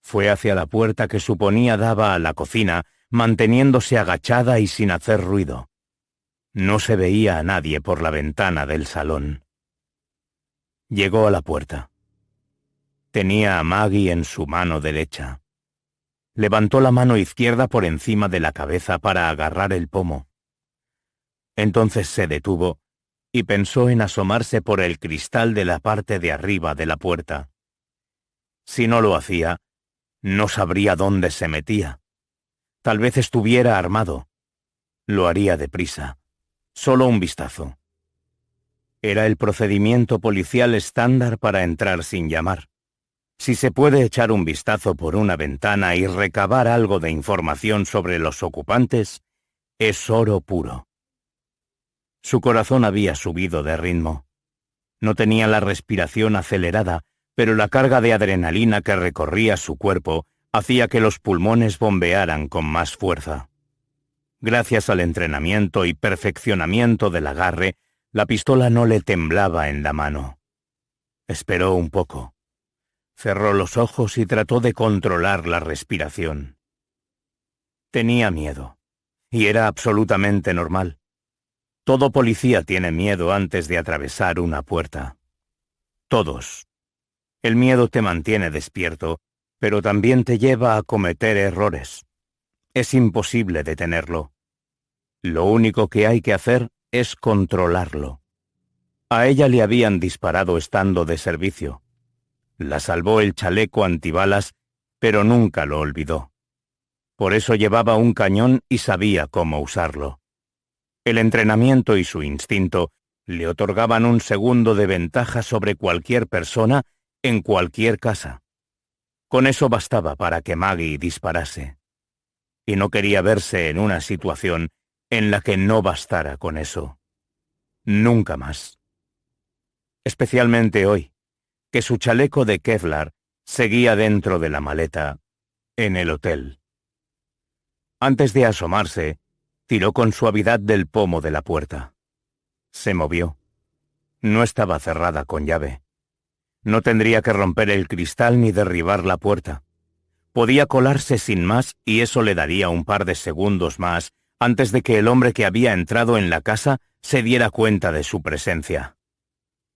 Fue hacia la puerta que suponía daba a la cocina, manteniéndose agachada y sin hacer ruido. No se veía a nadie por la ventana del salón. Llegó a la puerta. Tenía a Maggie en su mano derecha. Levantó la mano izquierda por encima de la cabeza para agarrar el pomo. Entonces se detuvo y pensó en asomarse por el cristal de la parte de arriba de la puerta. Si no lo hacía, no sabría dónde se metía. Tal vez estuviera armado. Lo haría deprisa. Solo un vistazo. Era el procedimiento policial estándar para entrar sin llamar. Si se puede echar un vistazo por una ventana y recabar algo de información sobre los ocupantes, es oro puro. Su corazón había subido de ritmo. No tenía la respiración acelerada, pero la carga de adrenalina que recorría su cuerpo hacía que los pulmones bombearan con más fuerza. Gracias al entrenamiento y perfeccionamiento del agarre, la pistola no le temblaba en la mano. Esperó un poco. Cerró los ojos y trató de controlar la respiración. Tenía miedo, y era absolutamente normal. Todo policía tiene miedo antes de atravesar una puerta. Todos. El miedo te mantiene despierto, pero también te lleva a cometer errores. Es imposible detenerlo. Lo único que hay que hacer es controlarlo. A ella le habían disparado estando de servicio. La salvó el chaleco antibalas, pero nunca lo olvidó. Por eso llevaba un cañón y sabía cómo usarlo. El entrenamiento y su instinto le otorgaban un segundo de ventaja sobre cualquier persona en cualquier casa. Con eso bastaba para que Maggie disparase. Y no quería verse en una situación en la que no bastara con eso. Nunca más. Especialmente hoy, que su chaleco de Kevlar seguía dentro de la maleta, en el hotel. Antes de asomarse, tiró con suavidad del pomo de la puerta. Se movió. No estaba cerrada con llave. No tendría que romper el cristal ni derribar la puerta. Podía colarse sin más y eso le daría un par de segundos más antes de que el hombre que había entrado en la casa se diera cuenta de su presencia.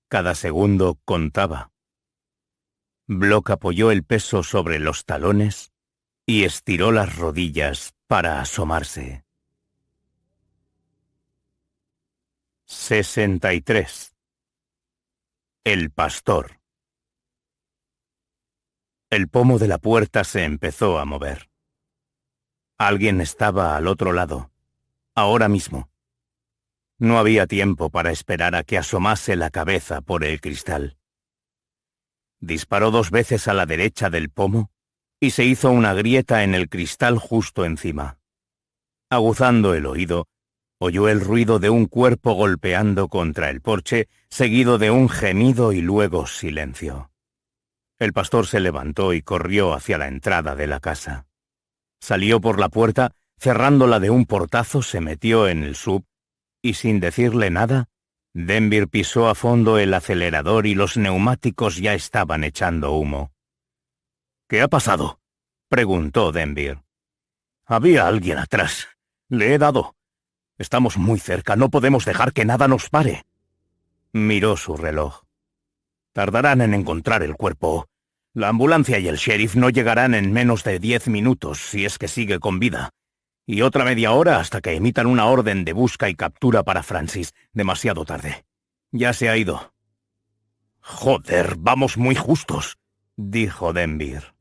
Cada segundo contaba. Block apoyó el peso sobre los talones y estiró las rodillas para asomarse. 63. El pastor. El pomo de la puerta se empezó a mover. Alguien estaba al otro lado, ahora mismo. No había tiempo para esperar a que asomase la cabeza por el cristal. Disparó 2 veces a la derecha del pomo y se hizo una grieta en el cristal justo encima. Aguzando el oído, oyó el ruido de un cuerpo golpeando contra el porche, seguido de un gemido y luego silencio. El pastor se levantó y corrió hacia la entrada de la casa. Salió por la puerta, cerrándola de un portazo, se metió en el sub y sin decirle nada, Denver pisó a fondo el acelerador y los neumáticos ya estaban echando humo. «¿Qué ha pasado?», preguntó Denver. «Había alguien atrás. Le he dado. Estamos muy cerca, no podemos dejar que nada nos pare». Miró su reloj. «Tardarán en encontrar el cuerpo. La ambulancia y el sheriff no llegarán en menos de 10 minutos, si es que sigue con vida. Y otra media hora hasta que emitan una orden de busca y captura para Francis. Demasiado tarde. Ya se ha ido. Joder, vamos muy justos, dijo Denvir.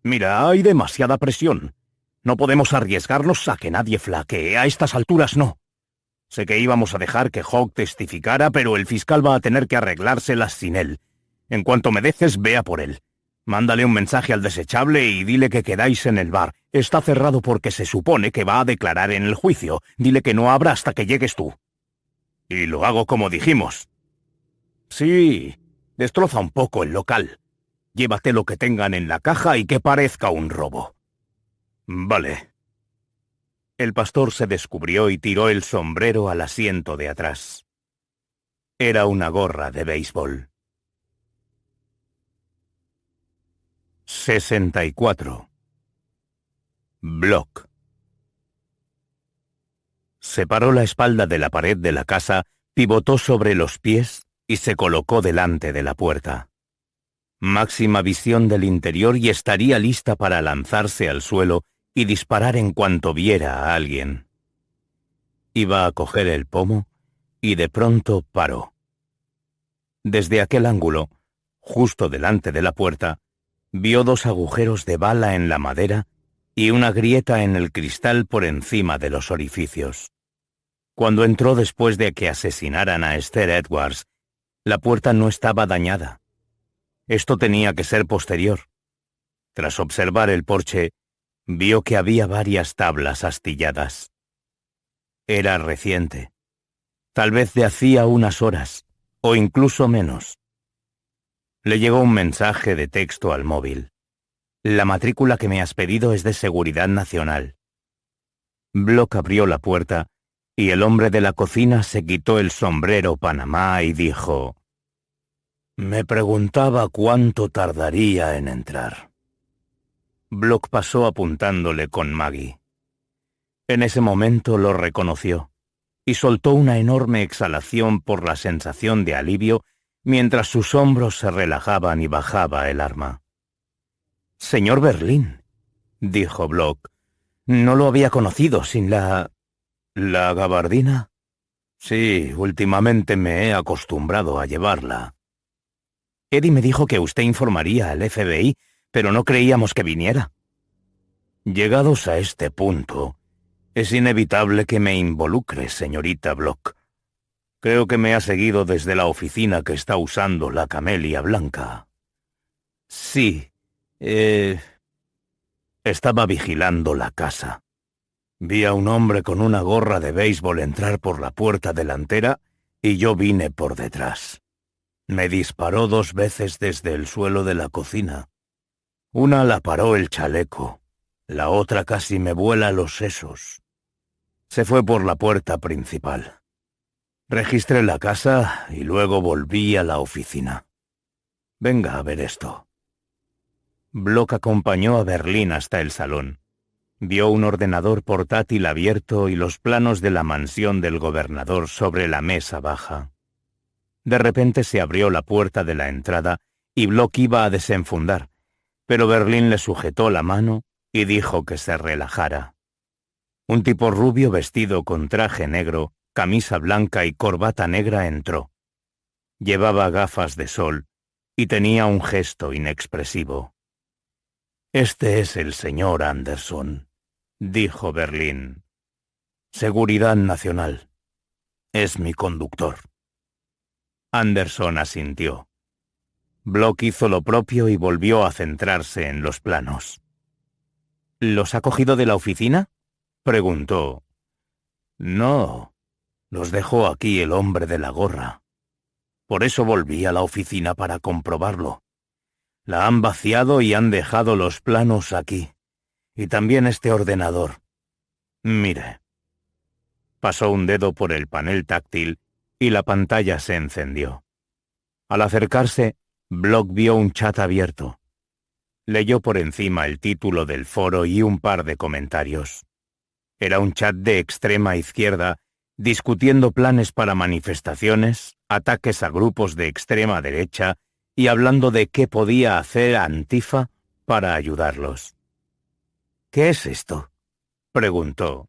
Mira, hay demasiada presión. No podemos arriesgarnos a que nadie flaquee. A estas alturas no. Sé que íbamos a dejar que Hawk testificara, pero el fiscal va a tener que arreglárselas sin él. En cuanto me dejes, vea por él. Mándale un mensaje al desechable y dile que quedáis en el bar. Está cerrado porque se supone que va a declarar en el juicio. Dile que no abra hasta que llegues tú. Y lo hago como dijimos. Sí, destroza un poco el local. Llévate lo que tengan en la caja y que parezca un robo. Vale. El pastor se descubrió y tiró el sombrero al asiento de atrás. Era una gorra de béisbol. 64. Block. Separó la espalda de la pared de la casa, pivotó sobre los pies y se colocó delante de la puerta. Máxima visión del interior y estaría lista para lanzarse al suelo y disparar en cuanto viera a alguien. Iba a coger el pomo y de pronto paró. Desde aquel ángulo, justo delante de la puerta, vio 2 agujeros de bala en la madera y una grieta en el cristal por encima de los orificios. Cuando entró después de que asesinaran a Esther Edwards, la puerta no estaba dañada. Esto tenía que ser posterior. Tras observar el porche, vio que había varias tablas astilladas. Era reciente. Tal vez de hacía unas horas, o incluso menos. Le llegó un mensaje de texto al móvil. La matrícula que me has pedido es de Seguridad Nacional. Block abrió la puerta y el hombre de la cocina se quitó el sombrero Panamá y dijo: Me preguntaba cuánto tardaría en entrar. Block pasó apuntándole con Maggie. En ese momento lo reconoció y soltó una enorme exhalación por la sensación de alivio mientras sus hombros se relajaban y bajaba el arma. «Señor Berlín», dijo Block, «no lo había conocido sin la... ¿La gabardina? Sí, últimamente me he acostumbrado a llevarla. Eddie me dijo que usted informaría al FBI, pero no creíamos que viniera». «Llegados a este punto, es inevitable que me involucre, señorita Block. Creo que me ha seguido desde la oficina que está usando la camelia blanca». «Sí, estaba vigilando la casa. Vi a un hombre con una gorra de béisbol entrar por la puerta delantera y yo vine por detrás. Me disparó 2 veces desde el suelo de la cocina. Una la paró el chaleco, la otra casi me vuela los sesos. Se fue por la puerta principal. Registré la casa y luego volví a la oficina. Venga a ver esto». Block acompañó a Berlín hasta el salón. Vio un ordenador portátil abierto y los planos de la mansión del gobernador sobre la mesa baja. De repente se abrió la puerta de la entrada y Block iba a desenfundar, pero Berlín le sujetó la mano y dijo que se relajara. Un tipo rubio vestido con traje negro, camisa blanca y corbata negra entró. Llevaba gafas de sol y tenía un gesto inexpresivo. «Este es el señor Anderson», dijo Berlín. «Seguridad Nacional. Es mi conductor». Anderson asintió. Block hizo lo propio y volvió a centrarse en los planos. «¿Los ha cogido de la oficina?», preguntó. «No, los dejó aquí el hombre de la gorra. Por eso volví a la oficina para comprobarlo. La han vaciado y han dejado los planos aquí. Y también este ordenador. Mire». Pasó un dedo por el panel táctil y la pantalla se encendió. Al acercarse, Block vio un chat abierto. Leyó por encima el título del foro y un par de comentarios. Era un chat de extrema izquierda discutiendo planes para manifestaciones, ataques a grupos de extrema derecha y hablando de qué podía hacer Antifa para ayudarlos. ¿Qué es esto?, preguntó.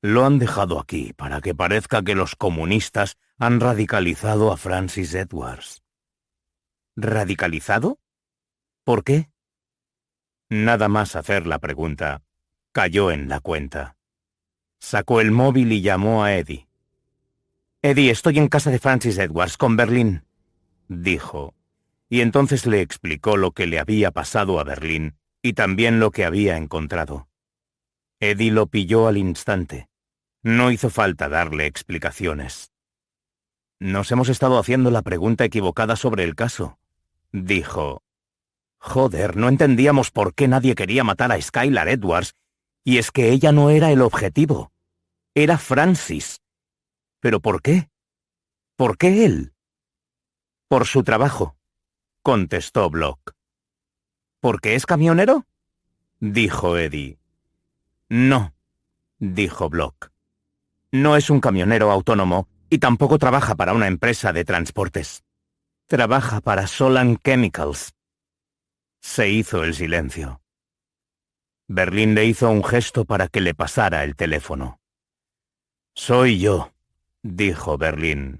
Lo han dejado aquí para que parezca que los comunistas han radicalizado a Francis Edwards. ¿Radicalizado? ¿Por qué? Nada más hacer la pregunta, cayó en la cuenta. Sacó el móvil y llamó a Eddie. «Eddie, estoy en casa de Francis Edwards, con Berlín», dijo, y entonces le explicó lo que le había pasado a Berlín y también lo que había encontrado. Eddie lo pilló al instante. No hizo falta darle explicaciones. «Nos hemos estado haciendo la pregunta equivocada sobre el caso», dijo. «Joder, no entendíamos por qué nadie quería matar a Skylar Edwards, y es que ella no era el objetivo. Era Francis. ¿Pero por qué? ¿Por qué él?» «Por su trabajo», contestó Block. «¿Por qué es camionero?», dijo Eddie. «No», dijo Block. «No es un camionero autónomo y tampoco trabaja para una empresa de transportes. Trabaja para Solan Chemicals». Se hizo el silencio. Berlín le hizo un gesto para que le pasara el teléfono. «Soy yo», dijo Berlín.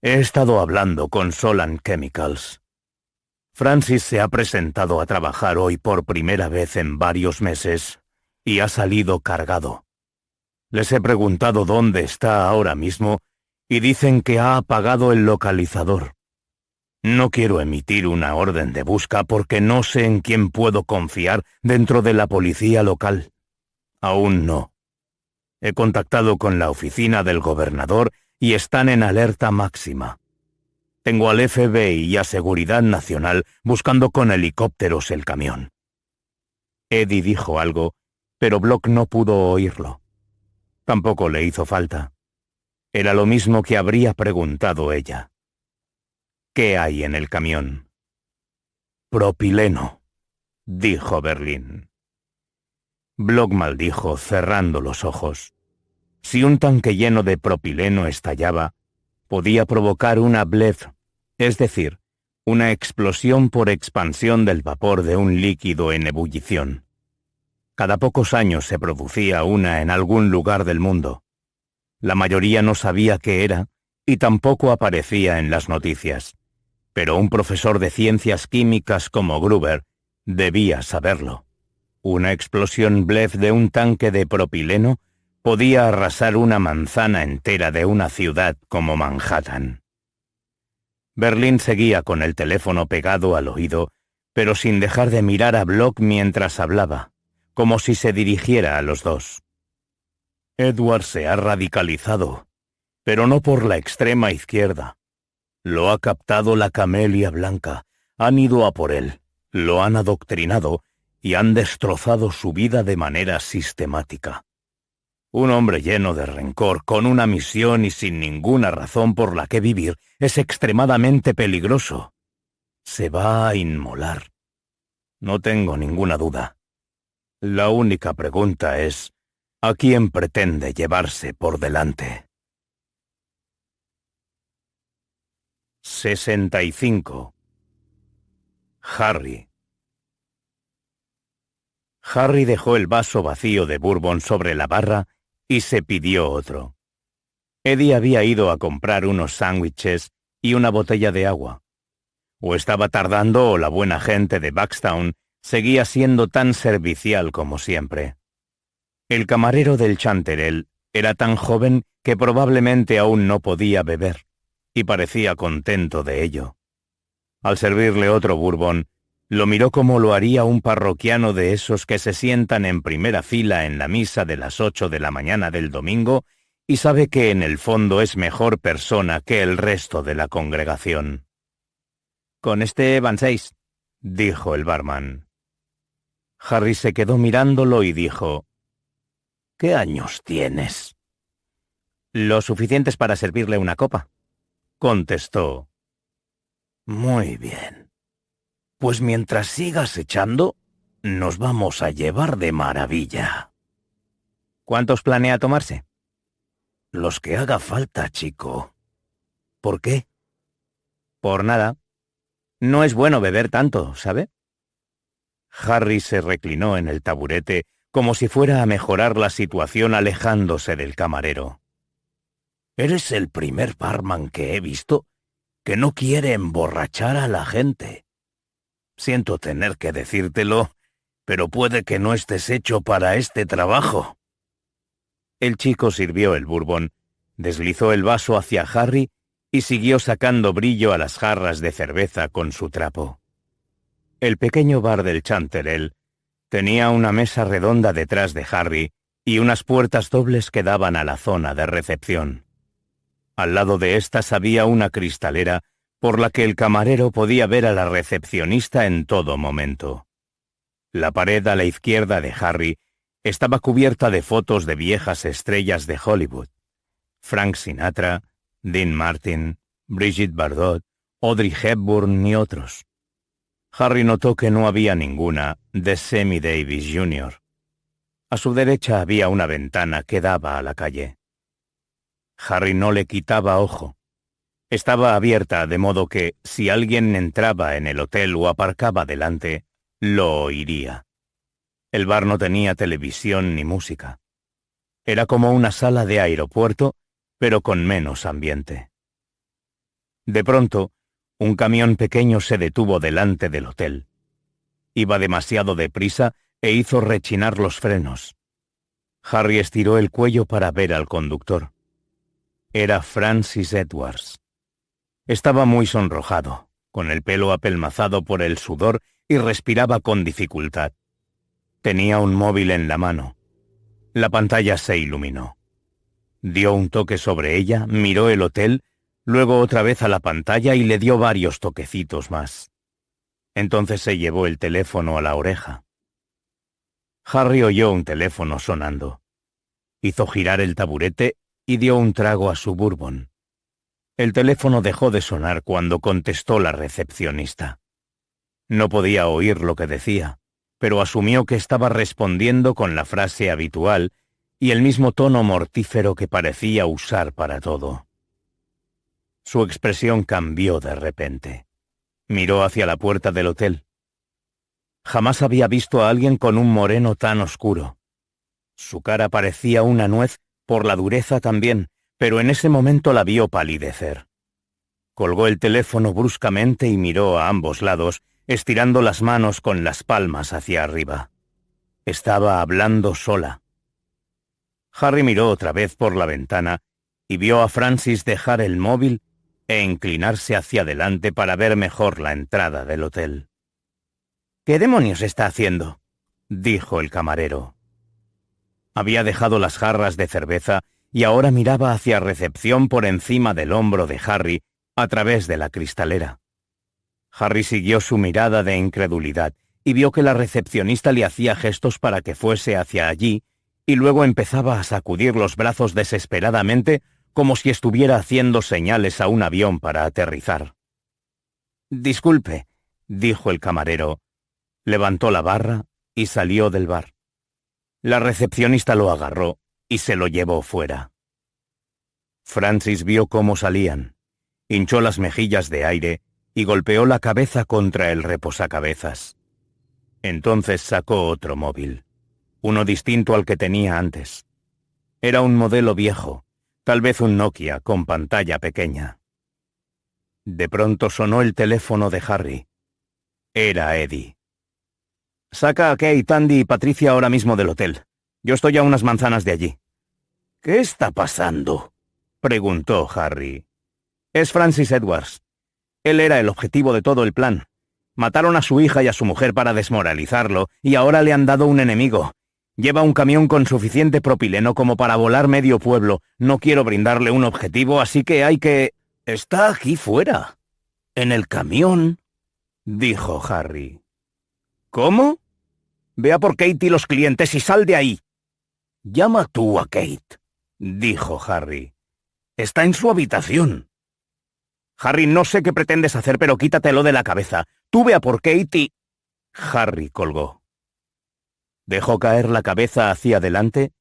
«He estado hablando con Solan Chemicals. Francis se ha presentado a trabajar hoy por primera vez en varios meses y ha salido cargado. Les he preguntado dónde está ahora mismo y dicen que ha apagado el localizador. No quiero emitir una orden de busca porque no sé en quién puedo confiar dentro de la policía local. Aún no. He contactado con la oficina del gobernador y están en alerta máxima. Tengo al FBI y a Seguridad Nacional buscando con helicópteros el camión». Eddie dijo algo, pero Block no pudo oírlo. Tampoco le hizo falta. Era lo mismo que habría preguntado ella. «¿Qué hay en el camión?». «Propileno», dijo Berlín. Block maldijo, cerrando los ojos. Si un tanque lleno de propileno estallaba, podía provocar una blef, es decir, una explosión por expansión del vapor de un líquido en ebullición. Cada pocos años se producía una en algún lugar del mundo. La mayoría no sabía qué era y tampoco aparecía en las noticias. Pero un profesor de ciencias químicas como Gruber debía saberlo. Una explosión blef de un tanque de propileno podía arrasar una manzana entera de una ciudad como Manhattan. Berlín seguía con el teléfono pegado al oído, pero sin dejar de mirar a Block mientras hablaba, como si se dirigiera a los dos. «Edward se ha radicalizado, pero no por la extrema izquierda. Lo ha captado la Camelia Blanca, han ido a por él, lo han adoctrinado y han destrozado su vida de manera sistemática. Un hombre lleno de rencor, con una misión y sin ninguna razón por la que vivir, es extremadamente peligroso. Se va a inmolar. No tengo ninguna duda. La única pregunta es, ¿a quién pretende llevarse por delante?». 65. Harry. Harry dejó el vaso vacío de bourbon sobre la barra y se pidió otro. Eddie había ido a comprar unos sándwiches y una botella de agua. O estaba tardando o la buena gente de Bankstown seguía siendo tan servicial como siempre. El camarero del Chanterelle era tan joven que probablemente aún no podía beber, y parecía contento de ello. Al servirle otro bourbon, lo miró como lo haría un parroquiano de esos que se sientan en primera fila en la misa de las 8 de la mañana del domingo y sabe que en el fondo es mejor persona que el resto de la congregación. «Con este van 6», dijo el barman. Harry se quedó mirándolo y dijo, «¿Qué años tienes?». «Lo suficientes para servirle una copa», contestó. «Muy bien. Pues mientras sigas echando, nos vamos a llevar de maravilla». «¿Cuántos planea tomarse?». «Los que haga falta, chico». «¿Por qué?». «Por nada. No es bueno beber tanto, ¿sabe? Harry se reclinó en el taburete como si fuera a mejorar la situación alejándose del camarero. Eres el primer barman que he visto que no quiere emborrachar a la gente. Siento tener que decírtelo, pero puede que no estés hecho para este trabajo. El chico sirvió el bourbon, deslizó el vaso hacia Harry y siguió sacando brillo a las jarras de cerveza con su trapo. El pequeño bar del Chanterelle tenía una mesa redonda detrás de Harry y unas puertas dobles que daban a la zona de recepción. Al lado de estas había una cristalera por la que el camarero podía ver a la recepcionista en todo momento. La pared a la izquierda de Harry estaba cubierta de fotos de viejas estrellas de Hollywood: Frank Sinatra, Dean Martin, Brigitte Bardot, Audrey Hepburn y otros. Harry notó que no había ninguna de Sammy Davis Jr. A su derecha había una ventana que daba a la calle. Harry no le quitaba ojo. Estaba abierta de modo que, si alguien entraba en el hotel o aparcaba delante, lo oiría. El bar no tenía televisión ni música. Era como una sala de aeropuerto, pero con menos ambiente. De pronto, un camión pequeño se detuvo delante del hotel. Iba demasiado deprisa e hizo rechinar los frenos. Harry estiró el cuello para ver al conductor. Era Francis Edwards. Estaba muy sonrojado, con el pelo apelmazado por el sudor y respiraba con dificultad. Tenía un móvil en la mano. La pantalla se iluminó. Dio un toque sobre ella, miró el hotel, luego otra vez a la pantalla y le dio varios toquecitos más. Entonces se llevó el teléfono a la oreja. Harry oyó un teléfono sonando. Hizo girar el taburete y dio un trago a su bourbon. El teléfono dejó de sonar cuando contestó la recepcionista. No podía oír lo que decía, pero asumió que estaba respondiendo con la frase habitual y el mismo tono mortífero que parecía usar para todo. Su expresión cambió de repente. Miró hacia la puerta del hotel. Jamás había visto a alguien con un moreno tan oscuro. Su cara parecía una nuez por la dureza también, pero en ese momento la vio palidecer. Colgó el teléfono bruscamente y miró a ambos lados, estirando las manos con las palmas hacia arriba. Estaba hablando sola. Harry miró otra vez por la ventana y vio a Francis dejar el móvil e inclinarse hacia adelante para ver mejor la entrada del hotel. «¿Qué demonios está haciendo?», dijo el camarero. Había dejado las jarras de cerveza y ahora miraba hacia recepción por encima del hombro de Harry a través de la cristalera. Harry siguió su mirada de incredulidad y vio que la recepcionista le hacía gestos para que fuese hacia allí y luego empezaba a sacudir los brazos desesperadamente como si estuviera haciendo señales a un avión para aterrizar. «Disculpe», dijo el camarero. Levantó la barra y salió del bar. La recepcionista lo agarró y se lo llevó fuera. Francis vio cómo salían, hinchó las mejillas de aire y golpeó la cabeza contra el reposacabezas. Entonces sacó otro móvil, uno distinto al que tenía antes. Era un modelo viejo, tal vez un Nokia con pantalla pequeña. De pronto sonó el teléfono de Harry. Era Eddie. «Saca a Kate, Andy y Patricia ahora mismo del hotel. Yo estoy a unas manzanas de allí». «¿Qué está pasando?», preguntó Harry. «Es Francis Edwards. Él era el objetivo de todo el plan. Mataron a su hija y a su mujer para desmoralizarlo, y ahora le han dado un enemigo. Lleva un camión con suficiente propileno como para volar medio pueblo. No quiero brindarle un objetivo, así que hay que...» «Está aquí fuera, en el camión», dijo Harry. «¿Cómo? Ve a por Kate y los clientes y sal de ahí». «Llama tú a Kate», dijo Harry. «Está en su habitación». «Harry, no sé qué pretendes hacer, pero quítatelo de la cabeza. Tú ve a por Kate y...» Harry colgó. Dejó caer la cabeza hacia adelante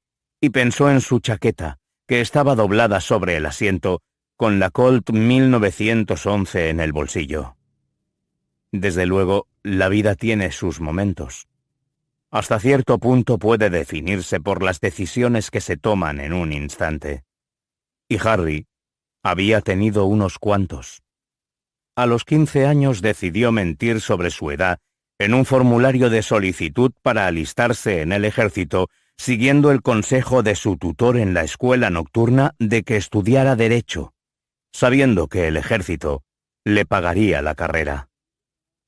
y pensó en su chaqueta, que estaba doblada sobre el asiento, con la Colt 1911 en el bolsillo. Desde luego, la vida tiene sus momentos. Hasta cierto punto puede definirse por las decisiones que se toman en un instante. Y Harry había tenido unos cuantos. A los 15 años decidió mentir sobre su edad en un formulario de solicitud para alistarse en el ejército, siguiendo el consejo de su tutor en la escuela nocturna de que estudiara Derecho, sabiendo que el ejército le pagaría la carrera.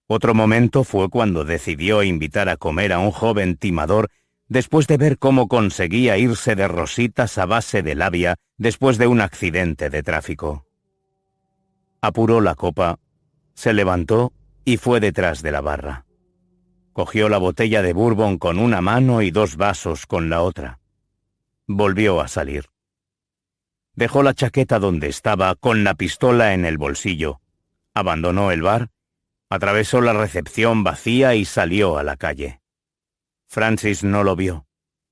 Otro momento fue cuando decidió invitar a comer a un joven timador después de ver cómo conseguía irse de rositas a base de labia después de un accidente de tráfico. Apuró la copa, se levantó y fue detrás de la barra. Cogió la botella de bourbon con una mano y 2 vasos con la otra. Volvió a salir. Dejó la chaqueta donde estaba con la pistola en el bolsillo. Abandonó el bar, atravesó la recepción vacía y salió a la calle. Francis no lo vio.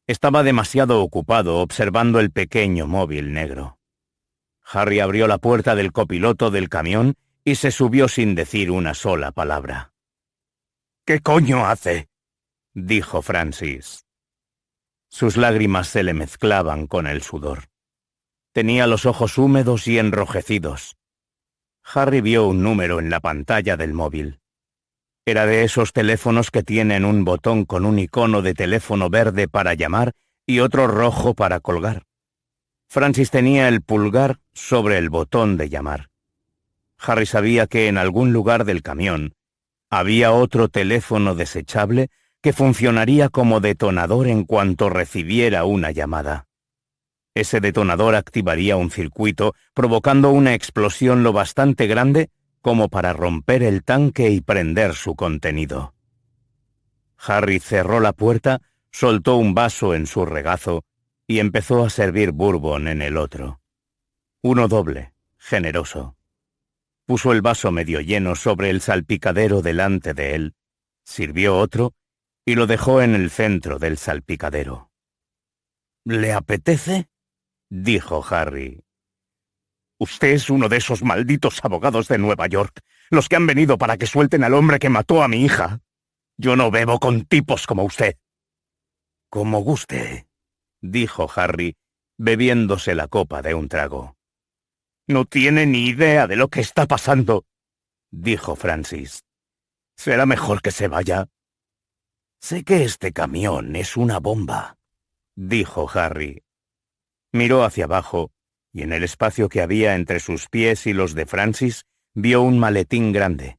Estaba demasiado ocupado observando el pequeño móvil negro. Harry abrió la puerta del copiloto del camión y se subió sin decir una sola palabra. «¿Qué coño hace?», dijo Francis. Sus lágrimas se le mezclaban con el sudor. Tenía los ojos húmedos y enrojecidos. Harry vio un número en la pantalla del móvil. Era de esos teléfonos que tienen un botón con un icono de teléfono verde para llamar y otro rojo para colgar. Francis tenía el pulgar sobre el botón de llamar. Harry sabía que en algún lugar del camión había otro teléfono desechable que funcionaría como detonador en cuanto recibiera una llamada. Ese detonador activaría un circuito, provocando una explosión lo bastante grande como para romper el tanque y prender su contenido. Harry cerró la puerta, soltó un vaso en su regazo y empezó a servir bourbon en el otro. Uno doble, generoso. Puso el vaso medio lleno sobre el salpicadero delante de él, sirvió otro y lo dejó en el centro del salpicadero. «¿Le apetece?», dijo Harry. «Usted es uno de esos malditos abogados de Nueva York, los que han venido para que suelten al hombre que mató a mi hija. Yo no bebo con tipos como usted». «Como guste», dijo Harry, bebiéndose la copa de un trago. «No tiene ni idea de lo que está pasando», dijo Francis. «Será mejor que se vaya». «Sé que este camión es una bomba», dijo Harry. Miró hacia abajo, y en el espacio que había entre sus pies y los de Francis, vio un maletín grande.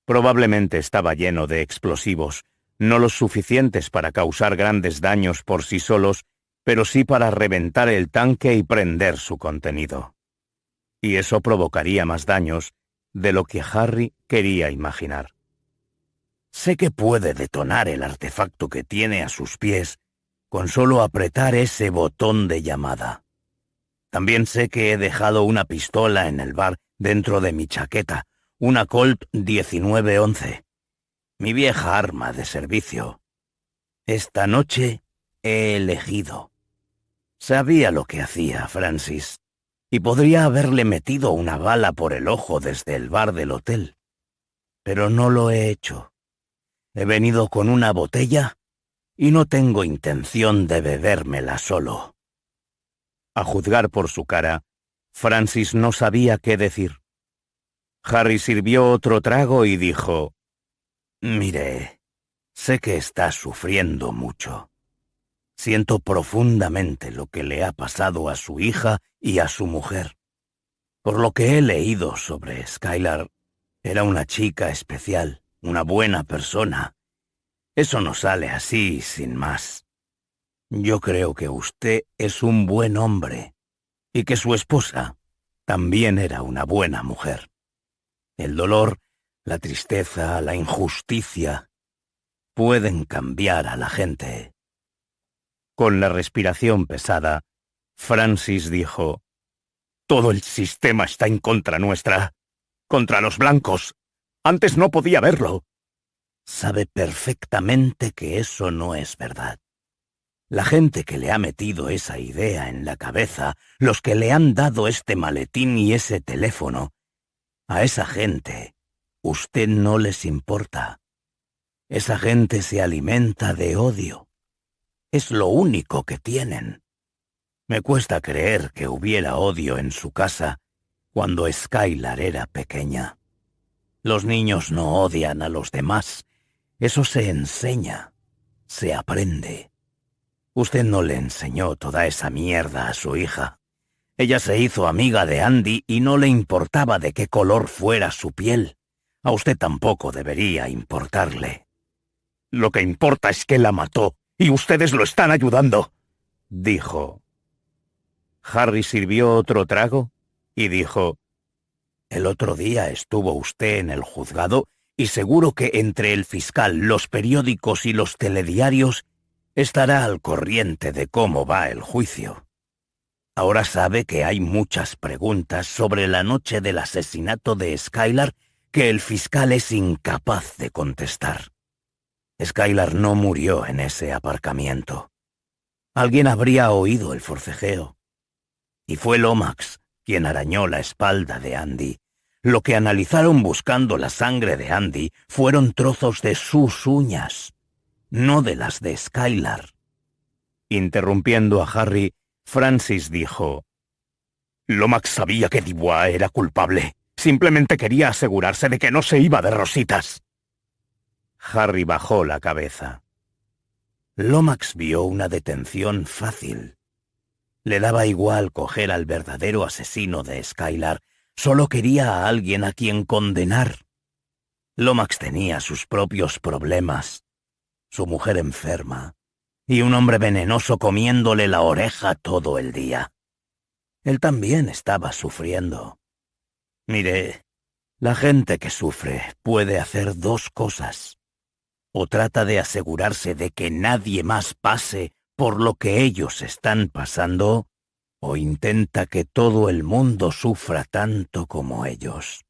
Probablemente estaba lleno de explosivos, no los suficientes para causar grandes daños por sí solos, pero sí para reventar el tanque y prender su contenido. Y eso provocaría más daños de lo que Harry quería imaginar. «Sé que puede detonar el artefacto que tiene a sus pies con solo apretar ese botón de llamada. También sé que he dejado una pistola en el bar dentro de mi chaqueta, una Colt 1911, mi vieja arma de servicio. Esta noche he elegido. Sabía lo que hacía, Francis, y podría haberle metido una bala por el ojo desde el bar del hotel. Pero no lo he hecho. He venido con una botella y no tengo intención de bebérmela solo». A juzgar por su cara, Francis no sabía qué decir. Harry sirvió otro trago y dijo: «Mire, sé que está sufriendo mucho. Siento profundamente lo que le ha pasado a su hija y a su mujer. Por lo que he leído sobre Skylar, era una chica especial, una buena persona. Eso no sale así sin más. Yo creo que usted es un buen hombre y que su esposa también era una buena mujer. El dolor, la tristeza, la injusticia pueden cambiar a la gente». Con la respiración pesada, Francis dijo: «Todo el sistema está en contra nuestra, contra los blancos. Antes no podía verlo». «Sabe perfectamente que eso no es verdad. La gente que le ha metido esa idea en la cabeza, los que le han dado este maletín y ese teléfono, a esa gente Usted no les importa. Esa gente se alimenta de odio. Es lo único que tienen. Me cuesta creer que hubiera odio en su casa cuando Skylar era pequeña. Los niños no odian a los demás. Eso se enseña, se aprende. Usted no le enseñó toda esa mierda a su hija. Ella se hizo amiga de Andy y no le importaba de qué color fuera su piel. A usted tampoco debería importarle. Lo que importa es que la mató, y ustedes lo están ayudando, dijo. Harry sirvió otro trago y dijo: el otro día estuvo usted en el juzgado y seguro que entre el fiscal, los periódicos y los telediarios estará al corriente de cómo va el juicio. Ahora sabe que hay muchas preguntas sobre la noche del asesinato de Skylar que el fiscal es incapaz de contestar. Skylar no murió en ese aparcamiento. Alguien habría oído el forcejeo. Y fue Lomax quien arañó la espalda de Andy. Lo que analizaron buscando la sangre de Andy fueron trozos de sus uñas, no de las de Skylar. Interrumpiendo a Harry, Francis dijo: Lomax sabía que Dubois era culpable. Simplemente quería asegurarse de que no se iba de rositas. Harry bajó la cabeza. Lomax vio una detención fácil. Le daba igual coger al verdadero asesino de Skylar. Solo quería a alguien a quien condenar. Lomax tenía sus propios problemas. Su mujer enferma y un hombre venenoso comiéndole la oreja todo el día. Él también estaba sufriendo. Mire, la gente que sufre puede hacer dos cosas. O trata de asegurarse de que nadie más pase por lo que ellos están pasando, o intenta que todo el mundo sufra tanto como ellos.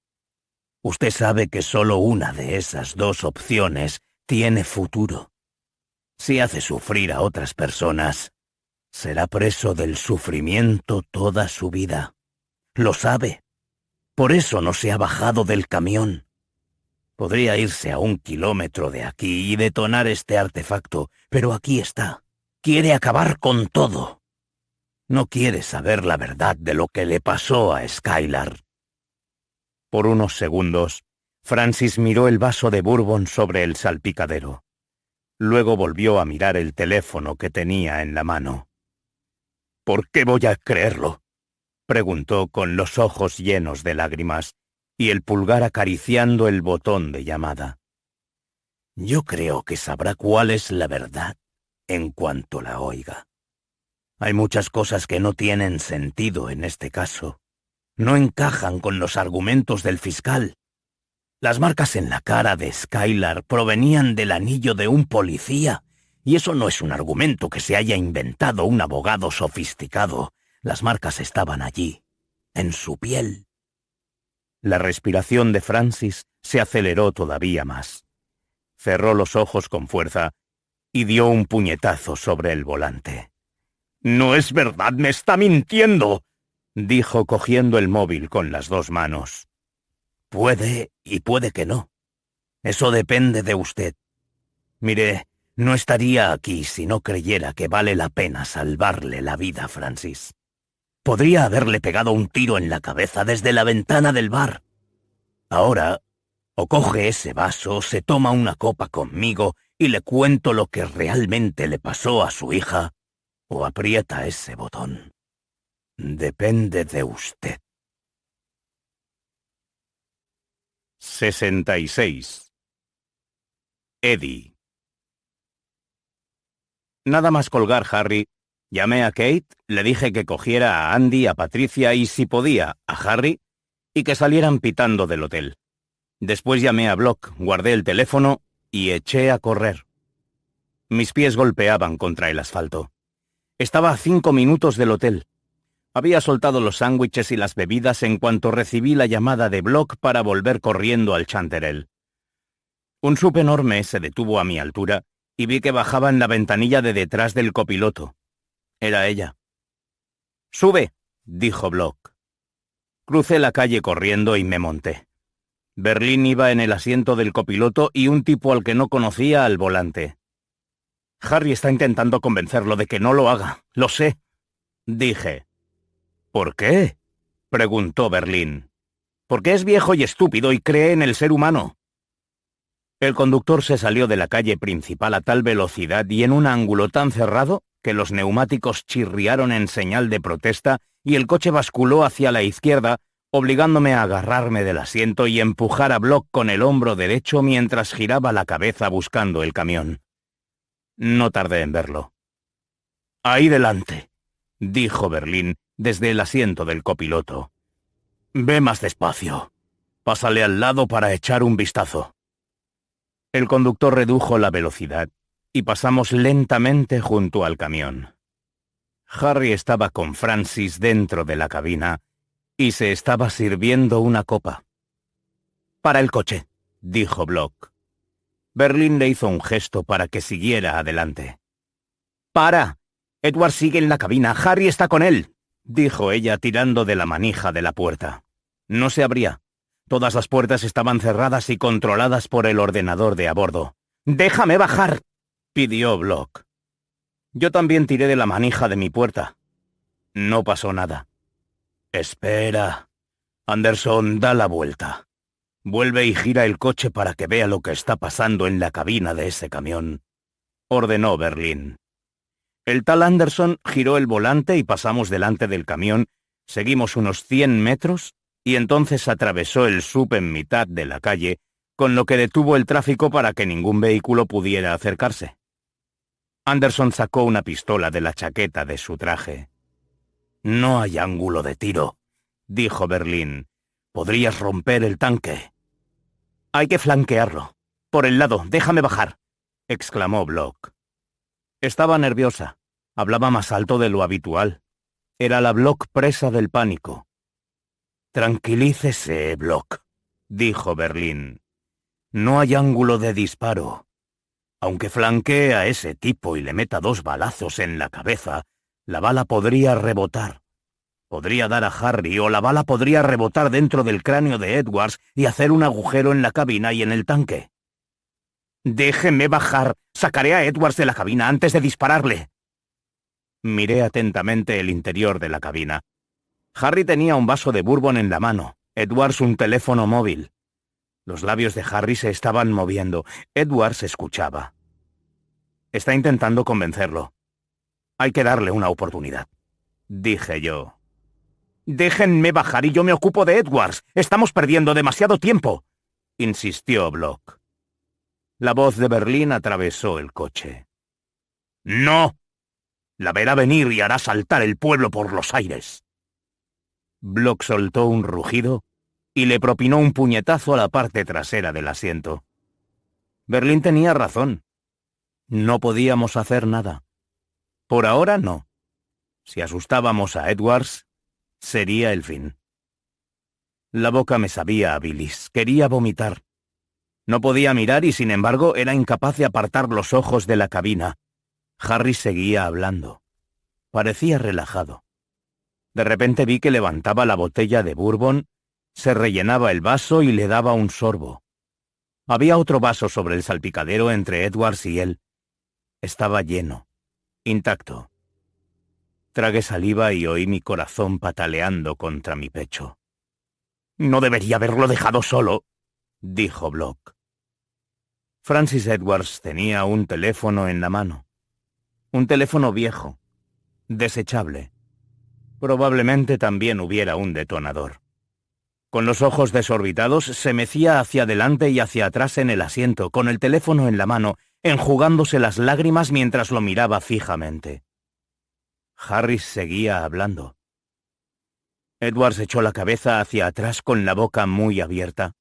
Usted sabe que solo una de esas dos opciones tiene futuro. Si hace sufrir a otras personas, será preso del sufrimiento toda su vida. Lo sabe. Por eso no se ha bajado del camión. Podría irse a 1 kilómetro de aquí y detonar este artefacto, pero aquí está. Quiere acabar con todo. No quiere saber la verdad de lo que le pasó a Skylar. Por unos segundos, Francis miró el vaso de bourbon sobre el salpicadero. Luego volvió a mirar el teléfono que tenía en la mano. ¿Por qué voy a creerlo?, preguntó con los ojos llenos de lágrimas y el pulgar acariciando el botón de llamada. Yo creo que sabrá cuál es la verdad en cuanto la oiga. Hay muchas cosas que no tienen sentido en este caso. No encajan con los argumentos del fiscal. Las marcas en la cara de Skylar provenían del anillo de un policía, y eso no es un argumento que se haya inventado un abogado sofisticado. Las marcas estaban allí, en su piel. La respiración de Francis se aceleró todavía más. Cerró los ojos con fuerza y dio un puñetazo sobre el volante. «¡No es verdad! ¡Me está mintiendo!», dijo cogiendo el móvil con las dos manos. Puede y puede que no. Eso depende de usted. Mire, no estaría aquí si no creyera que vale la pena salvarle la vida, Francis. Podría haberle pegado un tiro en la cabeza desde la ventana del bar. Ahora, o coge ese vaso, se toma una copa conmigo y le cuento lo que realmente le pasó a su hija, o aprieta ese botón. Depende de usted. 66. Eddie. Nada más colgar Harry, llamé a Kate, le dije que cogiera a Andy, a Patricia y, si podía, a Harry, y que salieran pitando del hotel. Después llamé a Block, guardé el teléfono y eché a correr. Mis pies golpeaban contra el asfalto. Estaba a 5 minutos del hotel. Había soltado los sándwiches y las bebidas en cuanto recibí la llamada de Block para volver corriendo al Chanterelle. Un sub enorme se detuvo a mi altura y vi que bajaba en la ventanilla de detrás del copiloto. Era ella. «Sube», dijo Block. Crucé la calle corriendo y me monté. Berlín iba en el asiento del copiloto y un tipo al que no conocía al volante. Harry está intentando convencerlo de que no lo haga, lo sé, dije. ¿Por qué?, preguntó Berlín. Porque es viejo y estúpido y cree en el ser humano. El conductor se salió de la calle principal a tal velocidad y en un ángulo tan cerrado que los neumáticos chirriaron en señal de protesta y el coche basculó hacia la izquierda, obligándome a agarrarme del asiento y empujar a Block con el hombro derecho mientras giraba la cabeza buscando el camión. No tardé en verlo. «Ahí delante», dijo Berlín desde el asiento del copiloto. «Ve más despacio. Pásale al lado para echar un vistazo». El conductor redujo la velocidad y pasamos lentamente junto al camión. Harry estaba con Francis dentro de la cabina y se estaba sirviendo una copa. «Para el coche», dijo Block. Berlín le hizo un gesto para que siguiera adelante. «¡Para! Edward sigue en la cabina. Harry está con él», dijo ella tirando de la manija de la puerta. No se abría. Todas las puertas estaban cerradas y controladas por el ordenador de a bordo. «¡Déjame bajar!», pidió Block. Yo también tiré de la manija de mi puerta. No pasó nada. «Espera. Anderson, da la vuelta. Vuelve y gira el coche para que vea lo que está pasando en la cabina de ese camión», ordenó Berlín. El tal Anderson giró el volante y pasamos delante del camión, seguimos unos 100 metros y entonces atravesó el SUV en mitad de la calle, con lo que detuvo el tráfico para que ningún vehículo pudiera acercarse. Anderson sacó una pistola de la chaqueta de su traje. «No hay ángulo de tiro», dijo Berlín. «Podrías romper el tanque». «Hay que flanquearlo. Por el lado, déjame bajar», exclamó Block. Estaba nerviosa. Hablaba más alto de lo habitual. Era la Block presa del pánico. «Tranquilícese, Block», dijo Berlín. «No hay ángulo de disparo. Aunque flanquee a ese tipo y le meta 2 balazos en la cabeza, la bala podría rebotar. Podría dar a Harry o la bala podría rebotar dentro del cráneo de Edwards y hacer un agujero en la cabina y en el tanque». «Déjeme bajar. Sacaré a Edwards de la cabina antes de dispararle». Miré atentamente el interior de la cabina. Harry tenía un vaso de bourbon en la mano, Edwards un teléfono móvil. Los labios de Harry se estaban moviendo. Edwards escuchaba. Está intentando convencerlo. Hay que darle una oportunidad, dije yo. «Déjenme bajar y yo me ocupo de Edwards. Estamos perdiendo demasiado tiempo», insistió Block. La voz de Berlín atravesó el coche. «¡No! La verá venir y hará saltar el pueblo por los aires». Block soltó un rugido y le propinó un puñetazo a la parte trasera del asiento. Berlín tenía razón. No podíamos hacer nada. Por ahora no. Si asustábamos a Edwards, sería el fin. La boca me sabía a bilis. Quería vomitar. No podía mirar y, sin embargo, era incapaz de apartar los ojos de la cabina. Harry seguía hablando. Parecía relajado. De repente vi que levantaba la botella de bourbon, se rellenaba el vaso y le daba un sorbo. Había otro vaso sobre el salpicadero entre Edwards y él. Estaba lleno, intacto. Tragué saliva y oí mi corazón pataleando contra mi pecho. «No debería haberlo dejado solo», dijo Block. Francis Edwards tenía un teléfono en la mano. Un teléfono viejo, desechable. Probablemente también hubiera un detonador. Con los ojos desorbitados se mecía hacia adelante y hacia atrás en el asiento, con el teléfono en la mano, enjugándose las lágrimas mientras lo miraba fijamente. Harry seguía hablando. Edwards echó la cabeza hacia atrás con la boca muy abierta.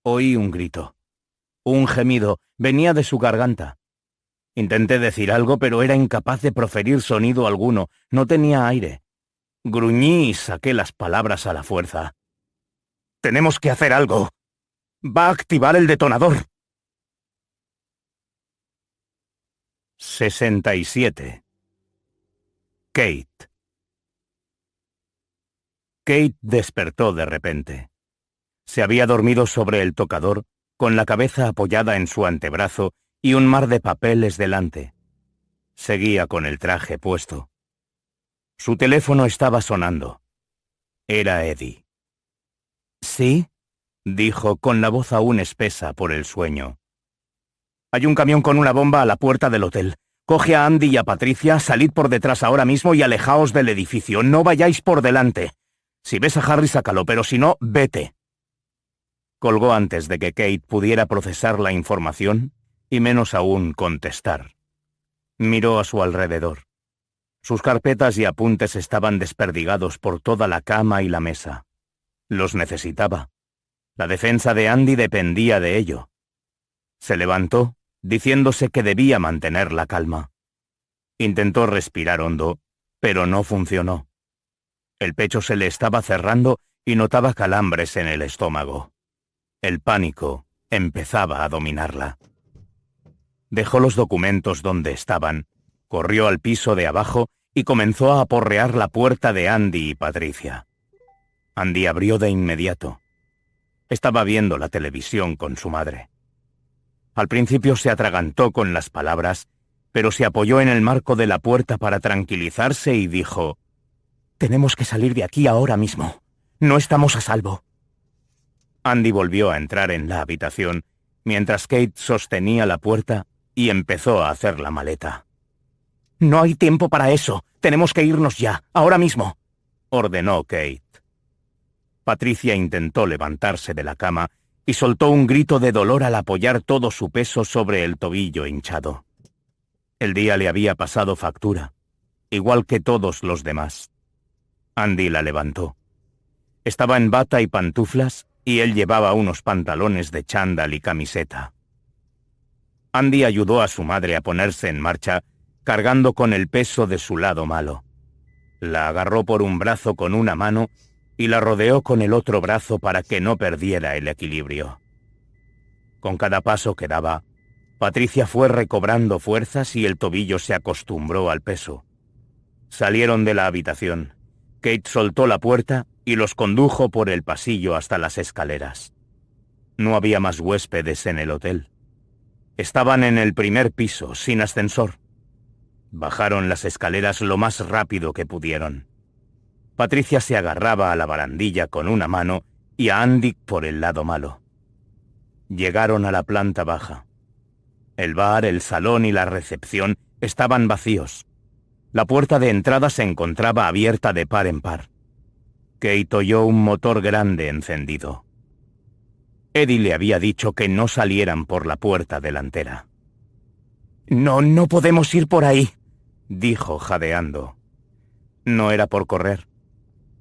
Oí un grito. Un gemido venía de su garganta. Intenté decir algo, pero era incapaz de proferir sonido alguno. No tenía aire. Gruñí y saqué las palabras a la fuerza. «Tenemos que hacer algo. Va a activar el detonador». 67. Kate. Kate despertó de repente. Se había dormido sobre el tocador, con la cabeza apoyada en su antebrazo y un mar de papeles delante. Seguía con el traje puesto. Su teléfono estaba sonando. Era Eddie. «¿Sí?», dijo con la voz aún espesa por el sueño. «Hay un camión con una bomba a la puerta del hotel. Coge a Andy y a Patricia, salid por detrás ahora mismo y alejaos del edificio. No vayáis por delante. Si ves a Harry, sácalo, pero si no, vete». Colgó antes de que Kate pudiera procesar la información y menos aún contestar. Miró a su alrededor. Sus carpetas y apuntes estaban desperdigados por toda la cama y la mesa. Los necesitaba. La defensa de Andy dependía de ello. Se levantó, diciéndose que debía mantener la calma. Intentó respirar hondo, pero no funcionó. El pecho se le estaba cerrando y notaba calambres en el estómago. El pánico empezaba a dominarla. Dejó los documentos donde estaban, corrió al piso de abajo y comenzó a aporrear la puerta de Andy y Patricia. Andy abrió de inmediato. Estaba viendo la televisión con su madre. Al principio se atragantó con las palabras, pero se apoyó en el marco de la puerta para tranquilizarse y dijo: «Tenemos que salir de aquí ahora mismo. No estamos a salvo». Andy volvió a entrar en la habitación, mientras Kate sostenía la puerta y empezó a hacer la maleta. «No hay tiempo para eso. Tenemos que irnos ya, ahora mismo», ordenó Kate. Patricia intentó levantarse de la cama y soltó un grito de dolor al apoyar todo su peso sobre el tobillo hinchado. El día le había pasado factura, igual que todos los demás. Andy la levantó. Estaba en bata y pantuflas y él llevaba unos pantalones de chándal y camiseta. Andy ayudó a su madre a ponerse en marcha, cargando con el peso de su lado malo. La agarró por un brazo con una mano y la rodeó con el otro brazo para que no perdiera el equilibrio. Con cada paso que daba, Patricia fue recobrando fuerzas y el tobillo se acostumbró al peso. Salieron de la habitación. Kate soltó la puerta y los condujo por el pasillo hasta las escaleras. No había más huéspedes en el hotel. Estaban en el primer piso, sin ascensor. Bajaron las escaleras lo más rápido que pudieron. Patricia se agarraba a la barandilla con una mano y a Andy por el lado malo. Llegaron a la planta baja. El bar, el salón y la recepción estaban vacíos. La puerta de entrada se encontraba abierta de par en par. Kate oyó un motor grande encendido. Eddie le había dicho que no salieran por la puerta delantera. No podemos ir por ahí», dijo jadeando. No era por correr.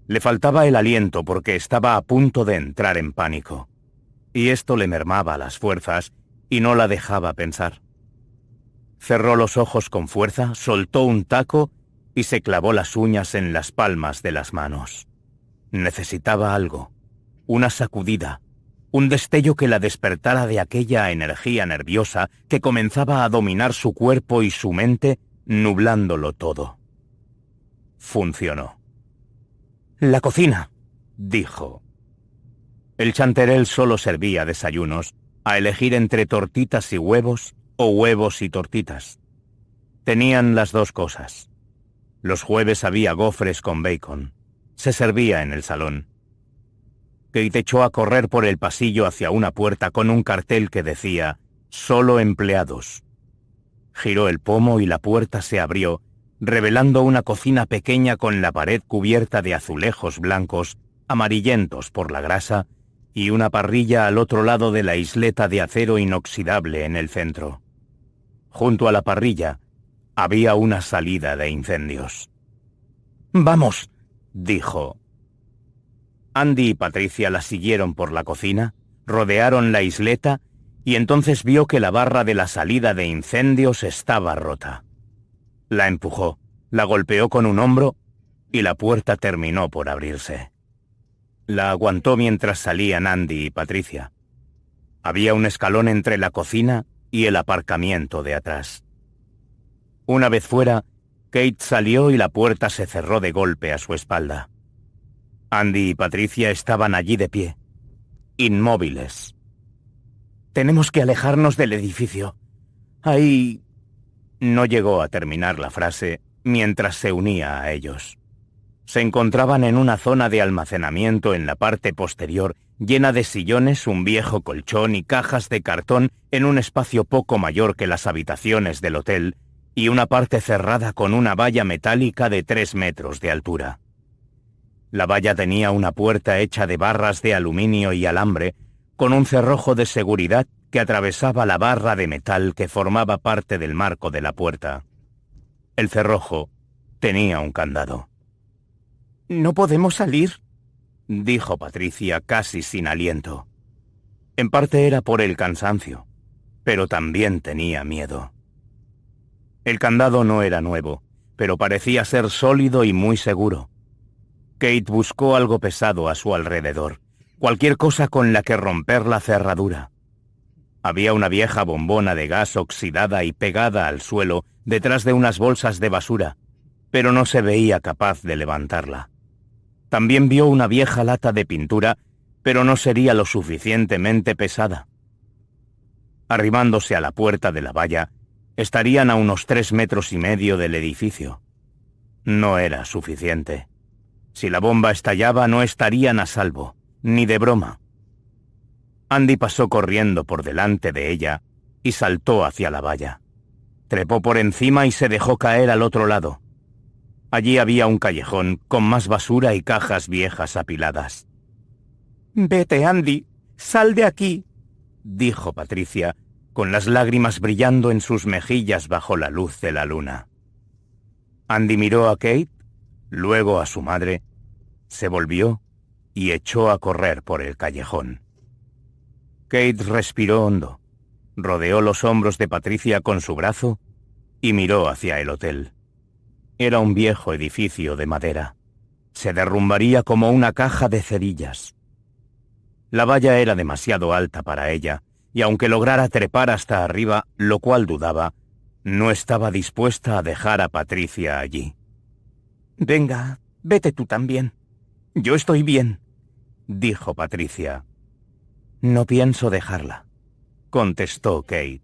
Le faltaba el aliento porque estaba a punto de entrar en pánico. Y esto le mermaba las fuerzas y no la dejaba pensar. Cerró los ojos con fuerza, soltó un taco y se clavó las uñas en las palmas de las manos. Necesitaba algo, una sacudida, un destello que la despertara de aquella energía nerviosa que comenzaba a dominar su cuerpo y su mente, nublándolo todo. Funcionó. «La cocina», dijo. El Chanterelle solo servía desayunos, a elegir entre tortitas y huevos o huevos y tortitas. Tenían las dos cosas. Los jueves había gofres con bacon. Se servía en el salón. Kate echó a correr por el pasillo hacia una puerta con un cartel que decía «Solo empleados». Giró el pomo y la puerta se abrió, revelando una cocina pequeña con la pared cubierta de azulejos blancos, amarillentos por la grasa, y una parrilla al otro lado de la isleta de acero inoxidable en el centro. Junto a la parrilla había una salida de incendios. «Vamos», dijo. Andy y Patricia la siguieron por la cocina, rodearon la isleta y entonces vio que la barra de la salida de incendios estaba rota. La empujó, la golpeó con un hombro y la puerta terminó por abrirse. La aguantó mientras salían Andy y Patricia. Había un escalón entre la cocina y el aparcamiento de atrás. Una vez fuera, Kate salió y la puerta se cerró de golpe a su espalda. Andy y Patricia estaban allí de pie. inmóviles. «Tenemos que alejarnos del edificio. Ahí...» No llegó a terminar la frase mientras se unía a ellos. Se encontraban en una zona de almacenamiento en la parte posterior, llena de sillones, un viejo colchón y cajas de cartón en un espacio poco mayor que las habitaciones del hotel, y una parte cerrada con una valla metálica de 3 metros de altura. La valla tenía una puerta hecha de barras de aluminio y alambre, con un cerrojo de seguridad que atravesaba la barra de metal que formaba parte del marco de la puerta. El cerrojo tenía un candado. «¿No podemos salir?», dijo Patricia casi sin aliento. En parte era por el cansancio, pero también tenía miedo. El candado no era nuevo, pero parecía ser sólido y muy seguro. Kate buscó algo pesado a su alrededor, cualquier cosa con la que romper la cerradura. Había una vieja bombona de gas oxidada y pegada al suelo detrás de unas bolsas de basura, pero no se veía capaz de levantarla. También vio una vieja lata de pintura, pero no sería lo suficientemente pesada. Arrimándose a la puerta de la valla, estarían a unos 3,5 metros del edificio. No era suficiente. Si la bomba estallaba, no estarían a salvo, ni de broma. Andy pasó corriendo por delante de ella y saltó hacia la valla. Trepó por encima y se dejó caer al otro lado. Allí había un callejón con más basura y cajas viejas apiladas. «Vete, Andy, sal de aquí», dijo Patricia, con las lágrimas brillando en sus mejillas bajo la luz de la luna. Andy miró a Kate, luego a su madre, se volvió y echó a correr por el callejón. Kate respiró hondo, rodeó los hombros de Patricia con su brazo y miró hacia el hotel. Era un viejo edificio de madera. Se derrumbaría como una caja de cerillas. La valla era demasiado alta para ella, y aunque lograra trepar hasta arriba, lo cual dudaba, no estaba dispuesta a dejar a Patricia allí. «Venga, vete tú también. Yo estoy bien», dijo Patricia. «No pienso dejarla», contestó Kate.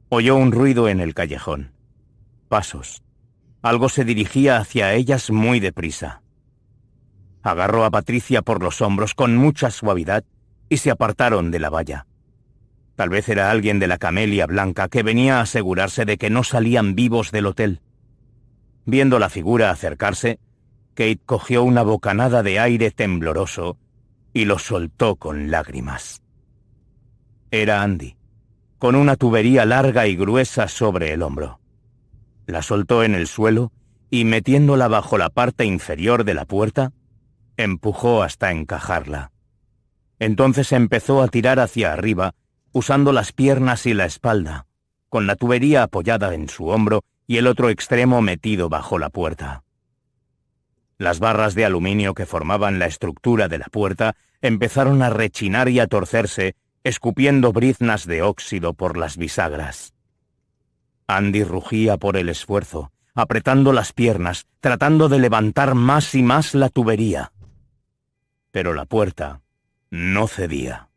Oyó un ruido en el callejón. Pasos. Algo se dirigía hacia ellas muy deprisa. Agarró a Patricia por los hombros con mucha suavidad y se apartaron de la valla. Tal vez era alguien de la Camelia Blanca que venía a asegurarse de que no salían vivos del hotel. Viendo la figura acercarse, Kate cogió una bocanada de aire tembloroso y lo soltó con lágrimas. Era Andy, con una tubería larga y gruesa sobre el hombro. La soltó en el suelo y, metiéndola bajo la parte inferior de la puerta, empujó hasta encajarla. Entonces empezó a tirar hacia arriba, usando las piernas y la espalda, con la tubería apoyada en su hombro y el otro extremo metido bajo la puerta. Las barras de aluminio que formaban la estructura de la puerta empezaron a rechinar y a torcerse, escupiendo briznas de óxido por las bisagras. Andy rugía por el esfuerzo, apretando las piernas, tratando de levantar más y más la tubería. Pero la puerta no cedía.